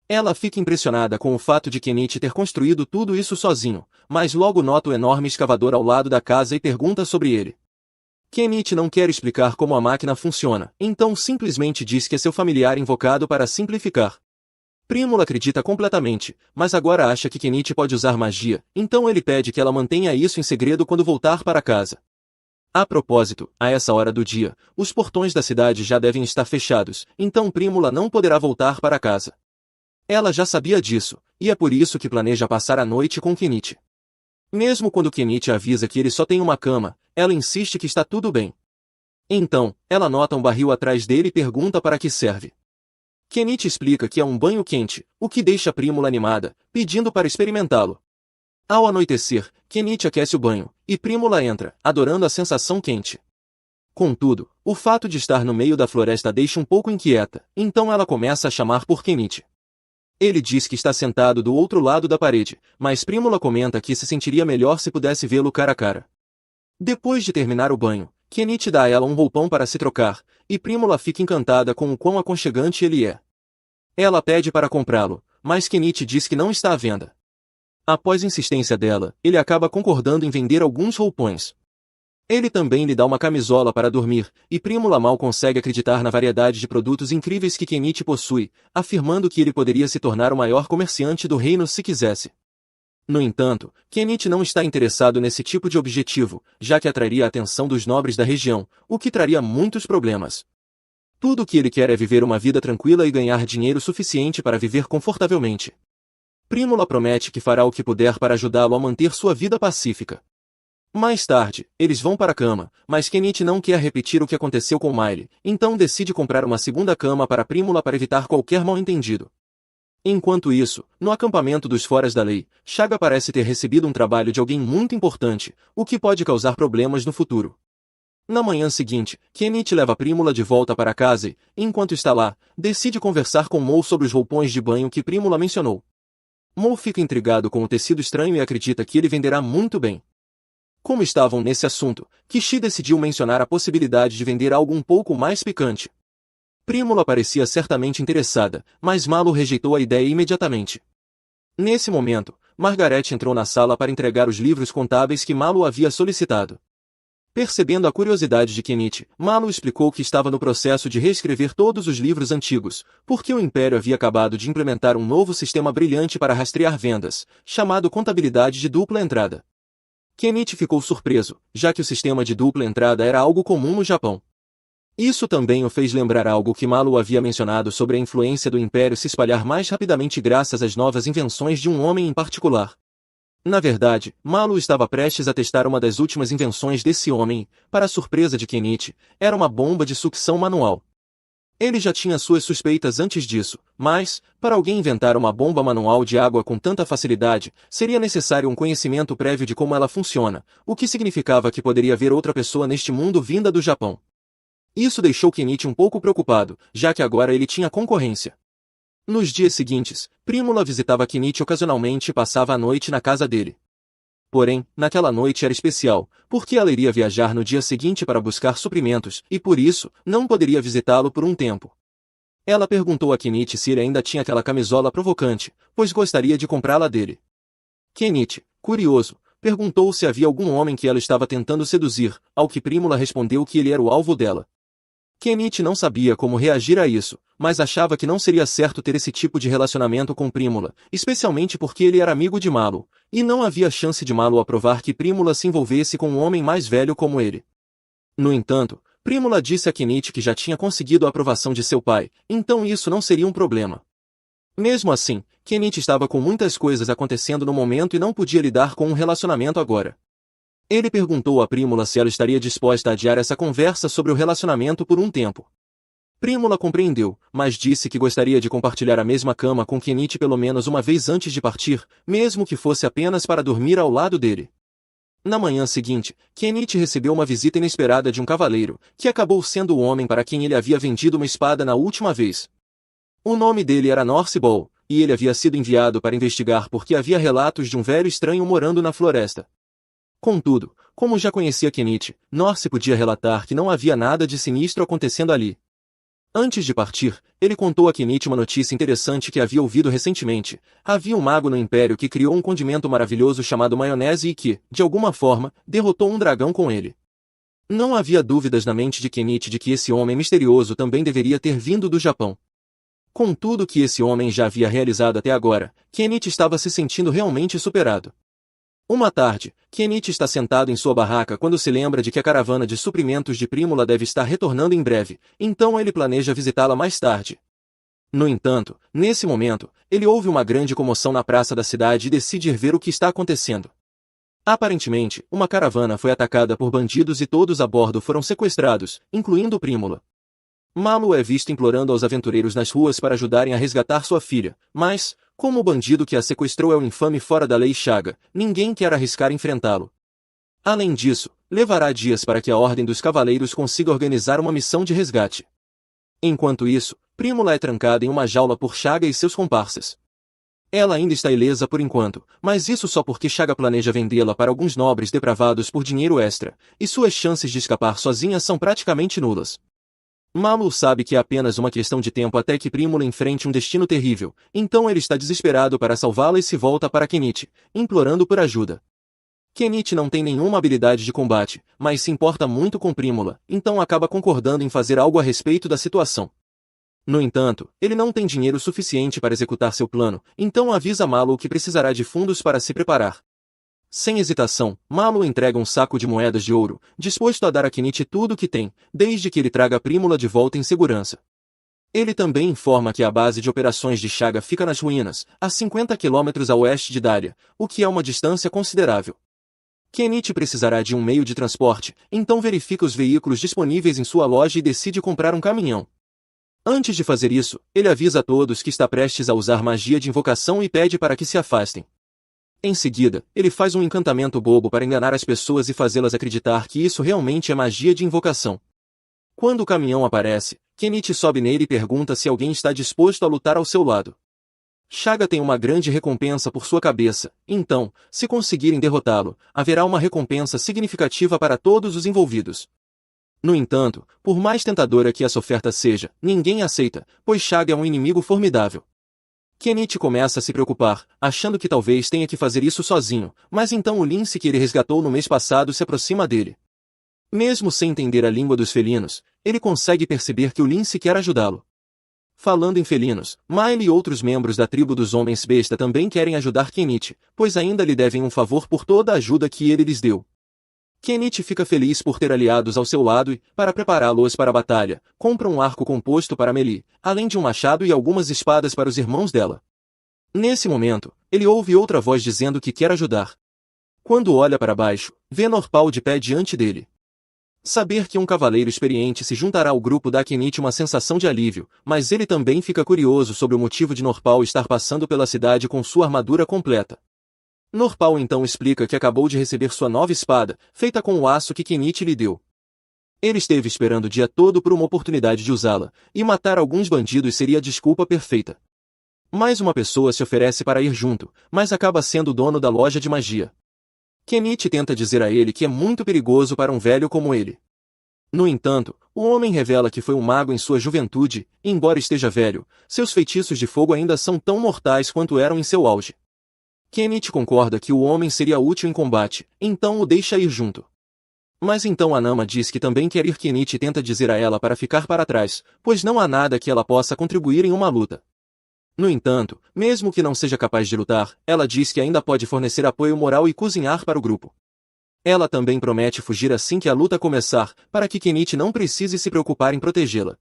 Ela fica impressionada com o fato de Kenichi ter construído tudo isso sozinho, mas logo nota o enorme escavador ao lado da casa e pergunta sobre ele. Kenichi não quer explicar como a máquina funciona, então simplesmente diz que é seu familiar invocado para simplificar. Prímula acredita completamente, mas agora acha que Kenichi pode usar magia, então ele pede que ela mantenha isso em segredo quando voltar para casa. A propósito, a essa hora do dia, os portões da cidade já devem estar fechados, então Prímula não poderá voltar para casa. Ela já sabia disso, e é por isso que planeja passar a noite com Kenichi. Mesmo quando Kenichi avisa que ele só tem uma cama, ela insiste que está tudo bem. Então, ela nota um barril atrás dele e pergunta para que serve. Kenichi explica que é um banho quente, o que deixa Prímula animada, pedindo para experimentá-lo. Ao anoitecer, Kenichi aquece o banho, e Prímula entra, adorando a sensação quente. Contudo, o fato de estar no meio da floresta a deixa um pouco inquieta, então ela começa a chamar por Kenichi. Ele diz que está sentado do outro lado da parede, mas Prímula comenta que se sentiria melhor se pudesse vê-lo cara a cara. Depois de terminar o banho, Kenichi dá a ela um roupão para se trocar, e Prímula fica encantada com o quão aconchegante ele é. Ela pede para comprá-lo, mas Kenichi diz que não está à venda. Após insistência dela, ele acaba concordando em vender alguns roupões. Ele também lhe dá uma camisola para dormir, e Prímula mal consegue acreditar na variedade de produtos incríveis que Kenichi possui, afirmando que ele poderia se tornar o maior comerciante do reino se quisesse. No entanto, Kenichi não está interessado nesse tipo de objetivo, já que atrairia a atenção dos nobres da região, o que traria muitos problemas. Tudo o que ele quer é viver uma vida tranquila e ganhar dinheiro suficiente para viver confortavelmente. Prímula promete que fará o que puder para ajudá-lo a manter sua vida pacífica. Mais tarde, eles vão para a cama, mas Kenichi não quer repetir o que aconteceu com Miley, então decide comprar uma segunda cama para Prímula para evitar qualquer mal-entendido. Enquanto isso, no acampamento dos foras da lei, Chaga parece ter recebido um trabalho de alguém muito importante, o que pode causar problemas no futuro. Na manhã seguinte, Kenichi leva Prímula de volta para casa e, enquanto está lá, decide conversar com Mou sobre os roupões de banho que Prímula mencionou. Mo fica intrigado com o tecido estranho e acredita que ele venderá muito bem. Como estavam nesse assunto, Kishi decidiu mencionar a possibilidade de vender algo um pouco mais picante. Prímula parecia certamente interessada, mas Malu rejeitou a ideia imediatamente. Nesse momento, Margaret entrou na sala para entregar os livros contábeis que Malu havia solicitado. Percebendo a curiosidade de Kenichi, Malu explicou que estava no processo de reescrever todos os livros antigos, porque o Império havia acabado de implementar um novo sistema brilhante para rastrear vendas, chamado contabilidade de dupla entrada. Kenichi ficou surpreso, já que o sistema de dupla entrada era algo comum no Japão. Isso também o fez lembrar algo que Malu havia mencionado sobre a influência do Império se espalhar mais rapidamente graças às novas invenções de um homem em particular. Na verdade, Malu estava prestes a testar uma das últimas invenções desse homem, e, para a surpresa de Kenichi, era uma bomba de sucção manual. Ele já tinha suas suspeitas antes disso, mas, para alguém inventar uma bomba manual de água com tanta facilidade, seria necessário um conhecimento prévio de como ela funciona, o que significava que poderia haver outra pessoa neste mundo vinda do Japão. Isso deixou Kenichi um pouco preocupado, já que agora ele tinha concorrência. Nos dias seguintes, Prímula visitava Kenichi ocasionalmente e passava a noite na casa dele. Porém, naquela noite era especial, porque ela iria viajar no dia seguinte para buscar suprimentos, e por isso, não poderia visitá-lo por um tempo. Ela perguntou a Kenichi se ele ainda tinha aquela camisola provocante, pois gostaria de comprá-la dele. Kenichi, curioso, perguntou se havia algum homem que ela estava tentando seduzir, ao que Prímula respondeu que ele era o alvo dela. Kenichi não sabia como reagir a isso, mas achava que não seria certo ter esse tipo de relacionamento com Prímula, especialmente porque ele era amigo de Malu, e não havia chance de Malu aprovar que Prímula se envolvesse com um homem mais velho como ele. No entanto, Prímula disse a Kenichi que já tinha conseguido a aprovação de seu pai, então isso não seria um problema. Mesmo assim, Kenichi estava com muitas coisas acontecendo no momento e não podia lidar com um relacionamento agora. Ele perguntou a Prímula se ela estaria disposta a adiar essa conversa sobre o relacionamento por um tempo. Prímula compreendeu, mas disse que gostaria de compartilhar a mesma cama com Kenichi pelo menos uma vez antes de partir, mesmo que fosse apenas para dormir ao lado dele. Na manhã seguinte, Kenichi recebeu uma visita inesperada de um cavaleiro, que acabou sendo o homem para quem ele havia vendido uma espada na última vez. O nome dele era Norse Ball, e ele havia sido enviado para investigar porque havia relatos de um velho estranho morando na floresta. Contudo, como já conhecia Kenichi, Norse podia relatar que não havia nada de sinistro acontecendo ali. Antes de partir, ele contou a Kenichi uma notícia interessante que havia ouvido recentemente. Havia um mago no Império que criou um condimento maravilhoso chamado maionese e que, de alguma forma, derrotou um dragão com ele. Não havia dúvidas na mente de Kenichi de que esse homem misterioso também deveria ter vindo do Japão. Com tudo que esse homem já havia realizado até agora, Kenichi estava se sentindo realmente superado. Uma tarde, Kenichi está sentado em sua barraca quando se lembra de que a caravana de suprimentos de Prímula deve estar retornando em breve, então ele planeja visitá-la mais tarde. No entanto, nesse momento, ele ouve uma grande comoção na praça da cidade e decide ir ver o que está acontecendo. Aparentemente, uma caravana foi atacada por bandidos e todos a bordo foram sequestrados, incluindo Prímula. Malu é visto implorando aos aventureiros nas ruas para ajudarem a resgatar sua filha, mas, como o bandido que a sequestrou é um infame fora da lei Chaga, ninguém quer arriscar enfrentá-lo. Além disso, levará dias para que a Ordem dos Cavaleiros consiga organizar uma missão de resgate. Enquanto isso, Prímula é trancada em uma jaula por Chaga e seus comparsas. Ela ainda está ilesa por enquanto, mas isso só porque Chaga planeja vendê-la para alguns nobres depravados por dinheiro extra, e suas chances de escapar sozinha são praticamente nulas. Malu sabe que é apenas uma questão de tempo até que Prímula enfrente um destino terrível, então ele está desesperado para salvá-la e se volta para Kenichi, implorando por ajuda. Kenichi não tem nenhuma habilidade de combate, mas se importa muito com Prímula, então acaba concordando em fazer algo a respeito da situação. No entanto, ele não tem dinheiro suficiente para executar seu plano, então avisa Malu que precisará de fundos para se preparar. Sem hesitação, Malu entrega um saco de moedas de ouro, disposto a dar a Kenichi tudo o que tem, desde que ele traga a Prímula de volta em segurança. Ele também informa que a base de operações de Chaga fica nas ruínas, a 50 quilômetros a oeste de Daria, o que é uma distância considerável. Kenichi precisará de um meio de transporte, então verifica os veículos disponíveis em sua loja e decide comprar um caminhão. Antes de fazer isso, ele avisa a todos que está prestes a usar magia de invocação e pede para que se afastem. Em seguida, ele faz um encantamento bobo para enganar as pessoas e fazê-las acreditar que isso realmente é magia de invocação. Quando o caminhão aparece, Kenichi sobe nele e pergunta se alguém está disposto a lutar ao seu lado. Chaga tem uma grande recompensa por sua cabeça, então, se conseguirem derrotá-lo, haverá uma recompensa significativa para todos os envolvidos. No entanto, por mais tentadora que essa oferta seja, ninguém aceita, pois Chaga é um inimigo formidável. Kenichi começa a se preocupar, achando que talvez tenha que fazer isso sozinho, mas então o lince que ele resgatou no mês passado se aproxima dele. Mesmo sem entender a língua dos felinos, ele consegue perceber que o lince quer ajudá-lo. Falando em felinos, Miley e outros membros da tribo dos Homens Besta também querem ajudar Kenichi, pois ainda lhe devem um favor por toda a ajuda que ele lhes deu. Kenichi fica feliz por ter aliados ao seu lado e, para prepará-los para a batalha, compra um arco composto para Melee, além de um machado e algumas espadas para os irmãos dela. Nesse momento, ele ouve outra voz dizendo que quer ajudar. Quando olha para baixo, vê Norpal de pé diante dele. Saber que um cavaleiro experiente se juntará ao grupo dá a Kenichi uma sensação de alívio, mas ele também fica curioso sobre o motivo de Norpal estar passando pela cidade com sua armadura completa. Norpal então explica que acabou de receber sua nova espada, feita com o aço que Kenichi lhe deu. Ele esteve esperando o dia todo por uma oportunidade de usá-la, e matar alguns bandidos seria a desculpa perfeita. Mais uma pessoa se oferece para ir junto, mas acaba sendo o dono da loja de magia. Kenichi tenta dizer a ele que é muito perigoso para um velho como ele. No entanto, o homem revela que foi um mago em sua juventude, e embora esteja velho, seus feitiços de fogo ainda são tão mortais quanto eram em seu auge. Kenichi concorda que o homem seria útil em combate, então o deixa ir junto. Mas então Anama diz que também quer ir. Kenichi tenta dizer a ela para ficar para trás, pois não há nada que ela possa contribuir em uma luta. No entanto, mesmo que não seja capaz de lutar, ela diz que ainda pode fornecer apoio moral e cozinhar para o grupo. Ela também promete fugir assim que a luta começar, para que Kenichi não precise se preocupar em protegê-la.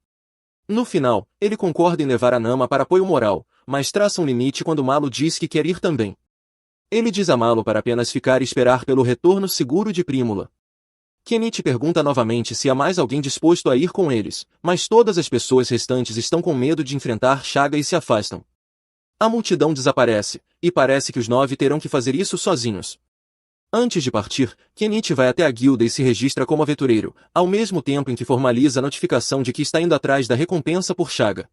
No final, ele concorda em levar Anama para apoio moral, mas traça um limite quando Malo diz que quer ir também. Ele diz a Malo para apenas ficar e esperar pelo retorno seguro de Prímula. Kenichi pergunta novamente se há mais alguém disposto a ir com eles, mas todas as pessoas restantes estão com medo de enfrentar Chaga e se afastam. A multidão desaparece, e parece que os 9 terão que fazer isso sozinhos. Antes de partir, Kenichi vai até a guilda e se registra como aventureiro, ao mesmo tempo em que formaliza a notificação de que está indo atrás da recompensa por Chaga.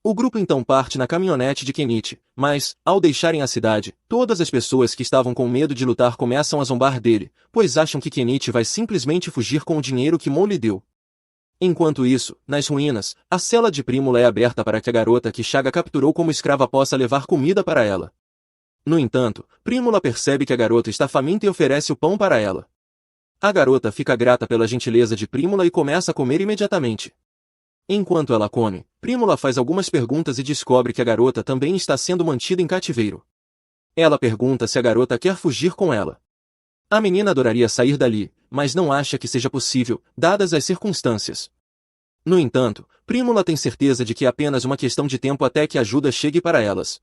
O grupo então parte na caminhonete de Kenichi, mas, ao deixarem a cidade, todas as pessoas que estavam com medo de lutar começam a zombar dele, pois acham que Kenichi vai simplesmente fugir com o dinheiro que Mo lhe deu. Enquanto isso, nas ruínas, a cela de Prímula é aberta para que a garota que Chaga capturou como escrava possa levar comida para ela. No entanto, Prímula percebe que a garota está faminta e oferece o pão para ela. A garota fica grata pela gentileza de Prímula e começa a comer imediatamente. Enquanto ela come, Prímula faz algumas perguntas e descobre que a garota também está sendo mantida em cativeiro. Ela pergunta se a garota quer fugir com ela. A menina adoraria sair dali, mas não acha que seja possível, dadas as circunstâncias. No entanto, Prímula tem certeza de que é apenas uma questão de tempo até que a ajuda chegue para elas.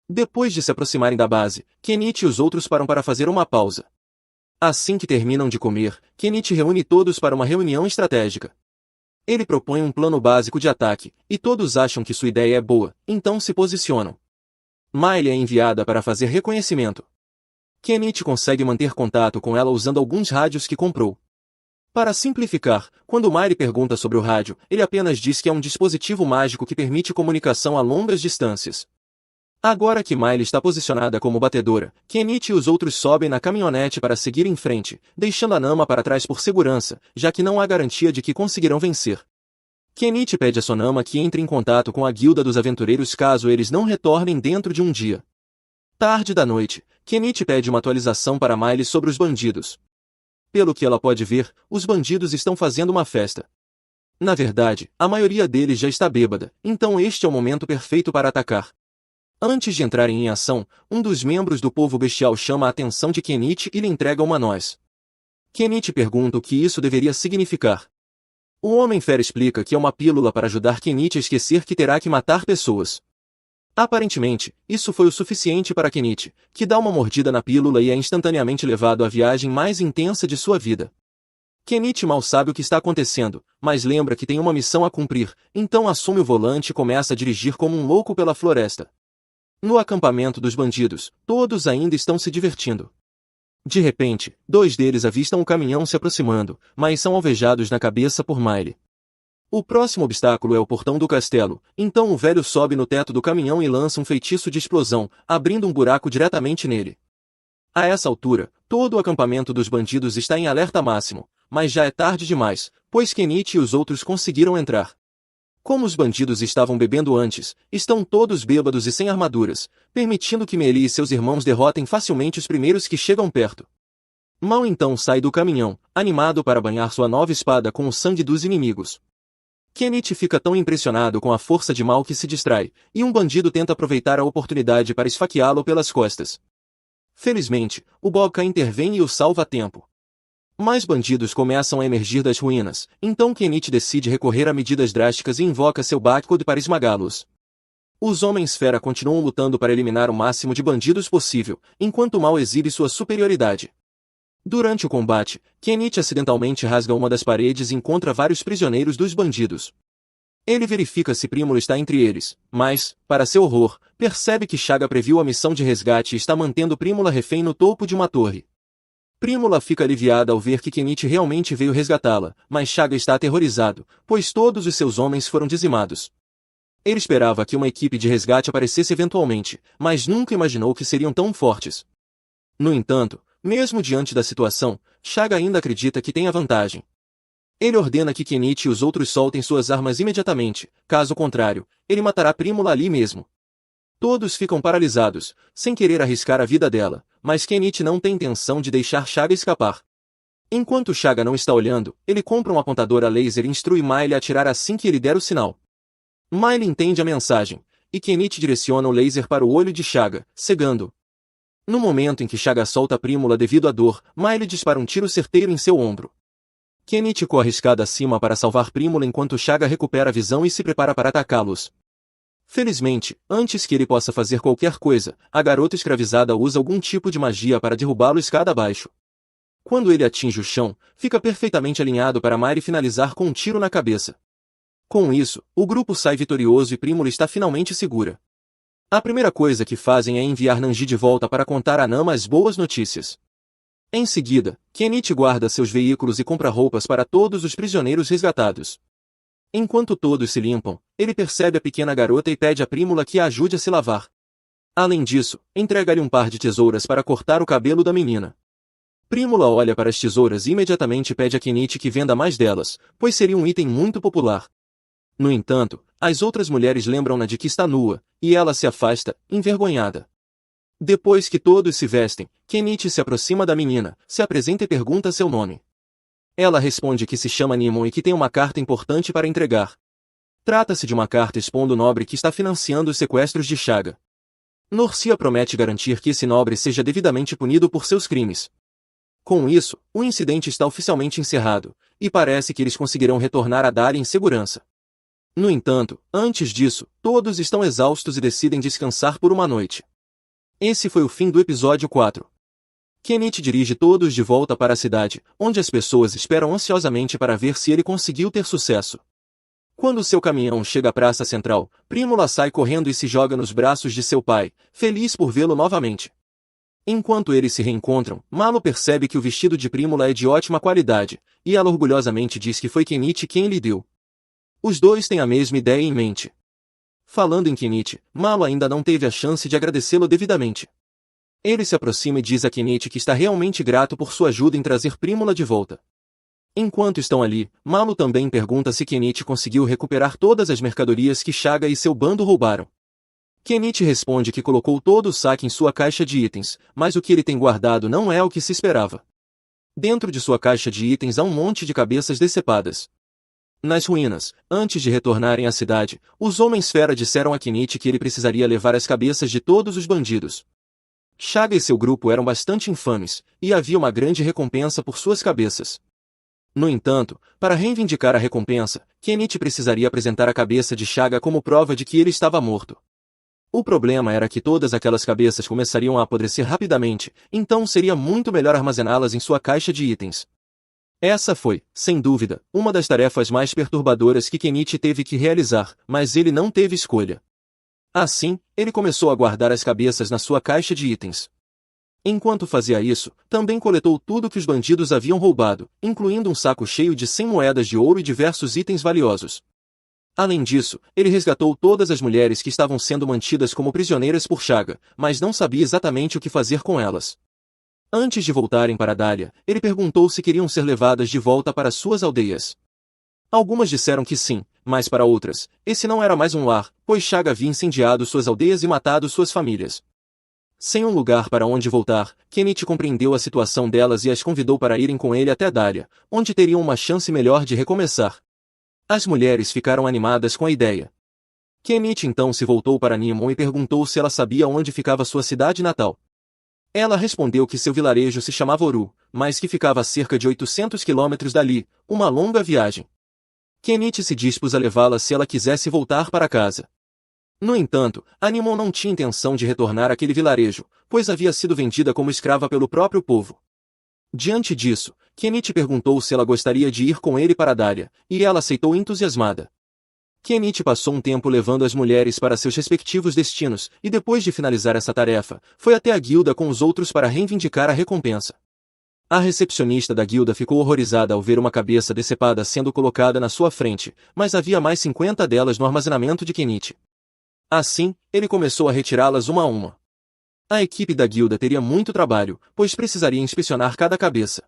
Depois de se aproximarem da base, Kenichi e os outros param para fazer uma pausa. Assim que terminam de comer, Kenichi reúne todos para uma reunião estratégica. Ele propõe um plano básico de ataque, e todos acham que sua ideia é boa, então se posicionam. Miley é enviada para fazer reconhecimento. Kenichi consegue manter contato com ela usando alguns rádios que comprou. Para simplificar, quando Miley pergunta sobre o rádio, ele apenas diz que é um dispositivo mágico que permite comunicação a longas distâncias. Agora que Miley está posicionada como batedora, Kenichi e os outros sobem na caminhonete para seguir em frente, deixando a Nama para trás por segurança, já que não há garantia de que conseguirão vencer. Kenichi pede a Sonama que entre em contato com a guilda dos aventureiros caso eles não retornem dentro de um dia. Tarde da noite, Kenichi pede uma atualização para Miley sobre os bandidos. Pelo que ela pode ver, os bandidos estão fazendo uma festa. Na verdade, a maioria deles já está bêbada, então este é o momento perfeito para atacar. Antes de entrarem em ação, um dos membros do povo bestial chama a atenção de Kenichi e lhe entrega uma noz. Kenichi pergunta o que isso deveria significar. O Homem Fera explica que é uma pílula para ajudar Kenichi a esquecer que terá que matar pessoas. Aparentemente, isso foi o suficiente para Kenichi, que dá uma mordida na pílula e é instantaneamente levado à viagem mais intensa de sua vida. Kenichi mal sabe o que está acontecendo, mas lembra que tem uma missão a cumprir, então assume o volante e começa a dirigir como um louco pela floresta. No acampamento dos bandidos, todos ainda estão se divertindo. De repente, 2 deles avistam o caminhão se aproximando, mas são alvejados na cabeça por Miley. O próximo obstáculo é o portão do castelo, então o velho sobe no teto do caminhão e lança um feitiço de explosão, abrindo um buraco diretamente nele. A essa altura, todo o acampamento dos bandidos está em alerta máximo, mas já é tarde demais, pois Kenichi e os outros conseguiram entrar. Como os bandidos estavam bebendo antes, estão todos bêbados e sem armaduras, permitindo que Melee e seus irmãos derrotem facilmente os primeiros que chegam perto. Mal então sai do caminhão, animado para banhar sua nova espada com o sangue dos inimigos. Kenichi fica tão impressionado com a força de Mal que se distrai, e um bandido tenta aproveitar a oportunidade para esfaqueá-lo pelas costas. Felizmente, o Bobka intervém e o salva a tempo. Mais bandidos começam a emergir das ruínas, então Kenichi decide recorrer a medidas drásticas e invoca seu Bakcode para esmagá-los. Os Homens-Fera continuam lutando para eliminar o máximo de bandidos possível, enquanto Mal exibe sua superioridade. Durante o combate, Kenichi acidentalmente rasga uma das paredes e encontra vários prisioneiros dos bandidos. Ele verifica se Prímulo está entre eles, mas, para seu horror, percebe que Shaga previu a missão de resgate e está mantendo Prímula refém no topo de uma torre. Prímula fica aliviada ao ver que Kenichi realmente veio resgatá-la, mas Shaga está aterrorizado, pois todos os seus homens foram dizimados. Ele esperava que uma equipe de resgate aparecesse eventualmente, mas nunca imaginou que seriam tão fortes. No entanto, mesmo diante da situação, Shaga ainda acredita que tem a vantagem. Ele ordena que Kenichi e os outros soltem suas armas imediatamente, caso contrário, ele matará Prímula ali mesmo. Todos ficam paralisados, sem querer arriscar a vida dela, mas Kenichi não tem intenção de deixar Shaga escapar. Enquanto Shaga não está olhando, ele compra um apontador a laser e instrui Miley a atirar assim que ele der o sinal. Miley entende a mensagem, e Kenichi direciona o laser para o olho de Shaga, cegando. No momento em que Shaga solta Prímula devido à dor, Miley dispara um tiro certeiro em seu ombro. Kenichi corre escada acima para salvar Prímula enquanto Shaga recupera a visão e se prepara para atacá-los. Felizmente, antes que ele possa fazer qualquer coisa, a garota escravizada usa algum tipo de magia para derrubá-lo escada abaixo. Quando ele atinge o chão, fica perfeitamente alinhado para Miley finalizar com um tiro na cabeça. Com isso, o grupo sai vitorioso e Prímula está finalmente segura. A primeira coisa que fazem é enviar Nanji de volta para contar a Nama as boas notícias. Em seguida, Kenichi guarda seus veículos e compra roupas para todos os prisioneiros resgatados. Enquanto todos se limpam, ele percebe a pequena garota e pede a Prímula que a ajude a se lavar. Além disso, entrega-lhe um par de tesouras para cortar o cabelo da menina. Prímula olha para as tesouras e imediatamente pede a Kenichi que venda mais delas, pois seria um item muito popular. No entanto, as outras mulheres lembram-na de que está nua, e ela se afasta, envergonhada. Depois que todos se vestem, Kenichi se aproxima da menina, se apresenta e pergunta seu nome. Ela responde que se chama Nimon e que tem uma carta importante para entregar. Trata-se de uma carta expondo o nobre que está financiando os sequestros de Shaga. Norcia promete garantir que esse nobre seja devidamente punido por seus crimes. Com isso, o incidente está oficialmente encerrado, e parece que eles conseguirão retornar a Dali em segurança. No entanto, antes disso, todos estão exaustos e decidem descansar por uma noite. Esse foi o fim do episódio 4. Kenichi dirige todos de volta para a cidade, onde as pessoas esperam ansiosamente para ver se ele conseguiu ter sucesso. Quando seu caminhão chega à praça central, Prímula sai correndo e se joga nos braços de seu pai, feliz por vê-lo novamente. Enquanto eles se reencontram, Malo percebe que o vestido de Prímula é de ótima qualidade, e ela orgulhosamente diz que foi Kenichi quem lhe deu. Os dois têm a mesma ideia em mente. Falando em Kenichi, Malo ainda não teve a chance de agradecê-lo devidamente. Ele se aproxima e diz a Kenichi que está realmente grato por sua ajuda em trazer Prímula de volta. Enquanto estão ali, Malo também pergunta se Kenichi conseguiu recuperar todas as mercadorias que Shaga e seu bando roubaram. Kenichi responde que colocou todo o saque em sua caixa de itens, mas o que ele tem guardado não é o que se esperava. Dentro de sua caixa de itens há um monte de cabeças decepadas. Nas ruínas, antes de retornarem à cidade, os Homens-Fera disseram a Kenichi que ele precisaria levar as cabeças de todos os bandidos. Shaga e seu grupo eram bastante infames, e havia uma grande recompensa por suas cabeças. No entanto, para reivindicar a recompensa, Kenichi precisaria apresentar a cabeça de Shaga como prova de que ele estava morto. O problema era que todas aquelas cabeças começariam a apodrecer rapidamente, então seria muito melhor armazená-las em sua caixa de itens. Essa foi, sem dúvida, uma das tarefas mais perturbadoras que Kenichi teve que realizar, mas ele não teve escolha. Assim, ele começou a guardar as cabeças na sua caixa de itens. Enquanto fazia isso, também coletou tudo que os bandidos haviam roubado, incluindo um saco cheio de 100 moedas de ouro e diversos itens valiosos. Além disso, ele resgatou todas as mulheres que estavam sendo mantidas como prisioneiras por Chaga, mas não sabia exatamente o que fazer com elas. Antes de voltarem para Dália, ele perguntou se queriam ser levadas de volta para suas aldeias. Algumas disseram que sim, mas para outras, esse não era mais um lar, pois Chaga havia incendiado suas aldeias e matado suas famílias. Sem um lugar para onde voltar, Kenichi compreendeu a situação delas e as convidou para irem com ele até Dália, onde teriam uma chance melhor de recomeçar. As mulheres ficaram animadas com a ideia. Kenichi então se voltou para Nimon e perguntou se ela sabia onde ficava sua cidade natal. Ela respondeu que seu vilarejo se chamava Oru, mas que ficava a cerca de 800 quilômetros dali, uma longa viagem. Kenichi se dispôs a levá-la se ela quisesse voltar para casa. No entanto, a Nimon não tinha intenção de retornar àquele vilarejo, pois havia sido vendida como escrava pelo próprio povo. Diante disso, Kenichi perguntou se ela gostaria de ir com ele para Dália, e ela aceitou entusiasmada. Kenichi passou um tempo levando as mulheres para seus respectivos destinos, e depois de finalizar essa tarefa, foi até a guilda com os outros para reivindicar a recompensa. A recepcionista da guilda ficou horrorizada ao ver uma cabeça decepada sendo colocada na sua frente, mas havia mais 50 delas no armazenamento de Kenichi. Assim, ele começou a retirá-las uma a uma. A equipe da guilda teria muito trabalho, pois precisaria inspecionar cada cabeça.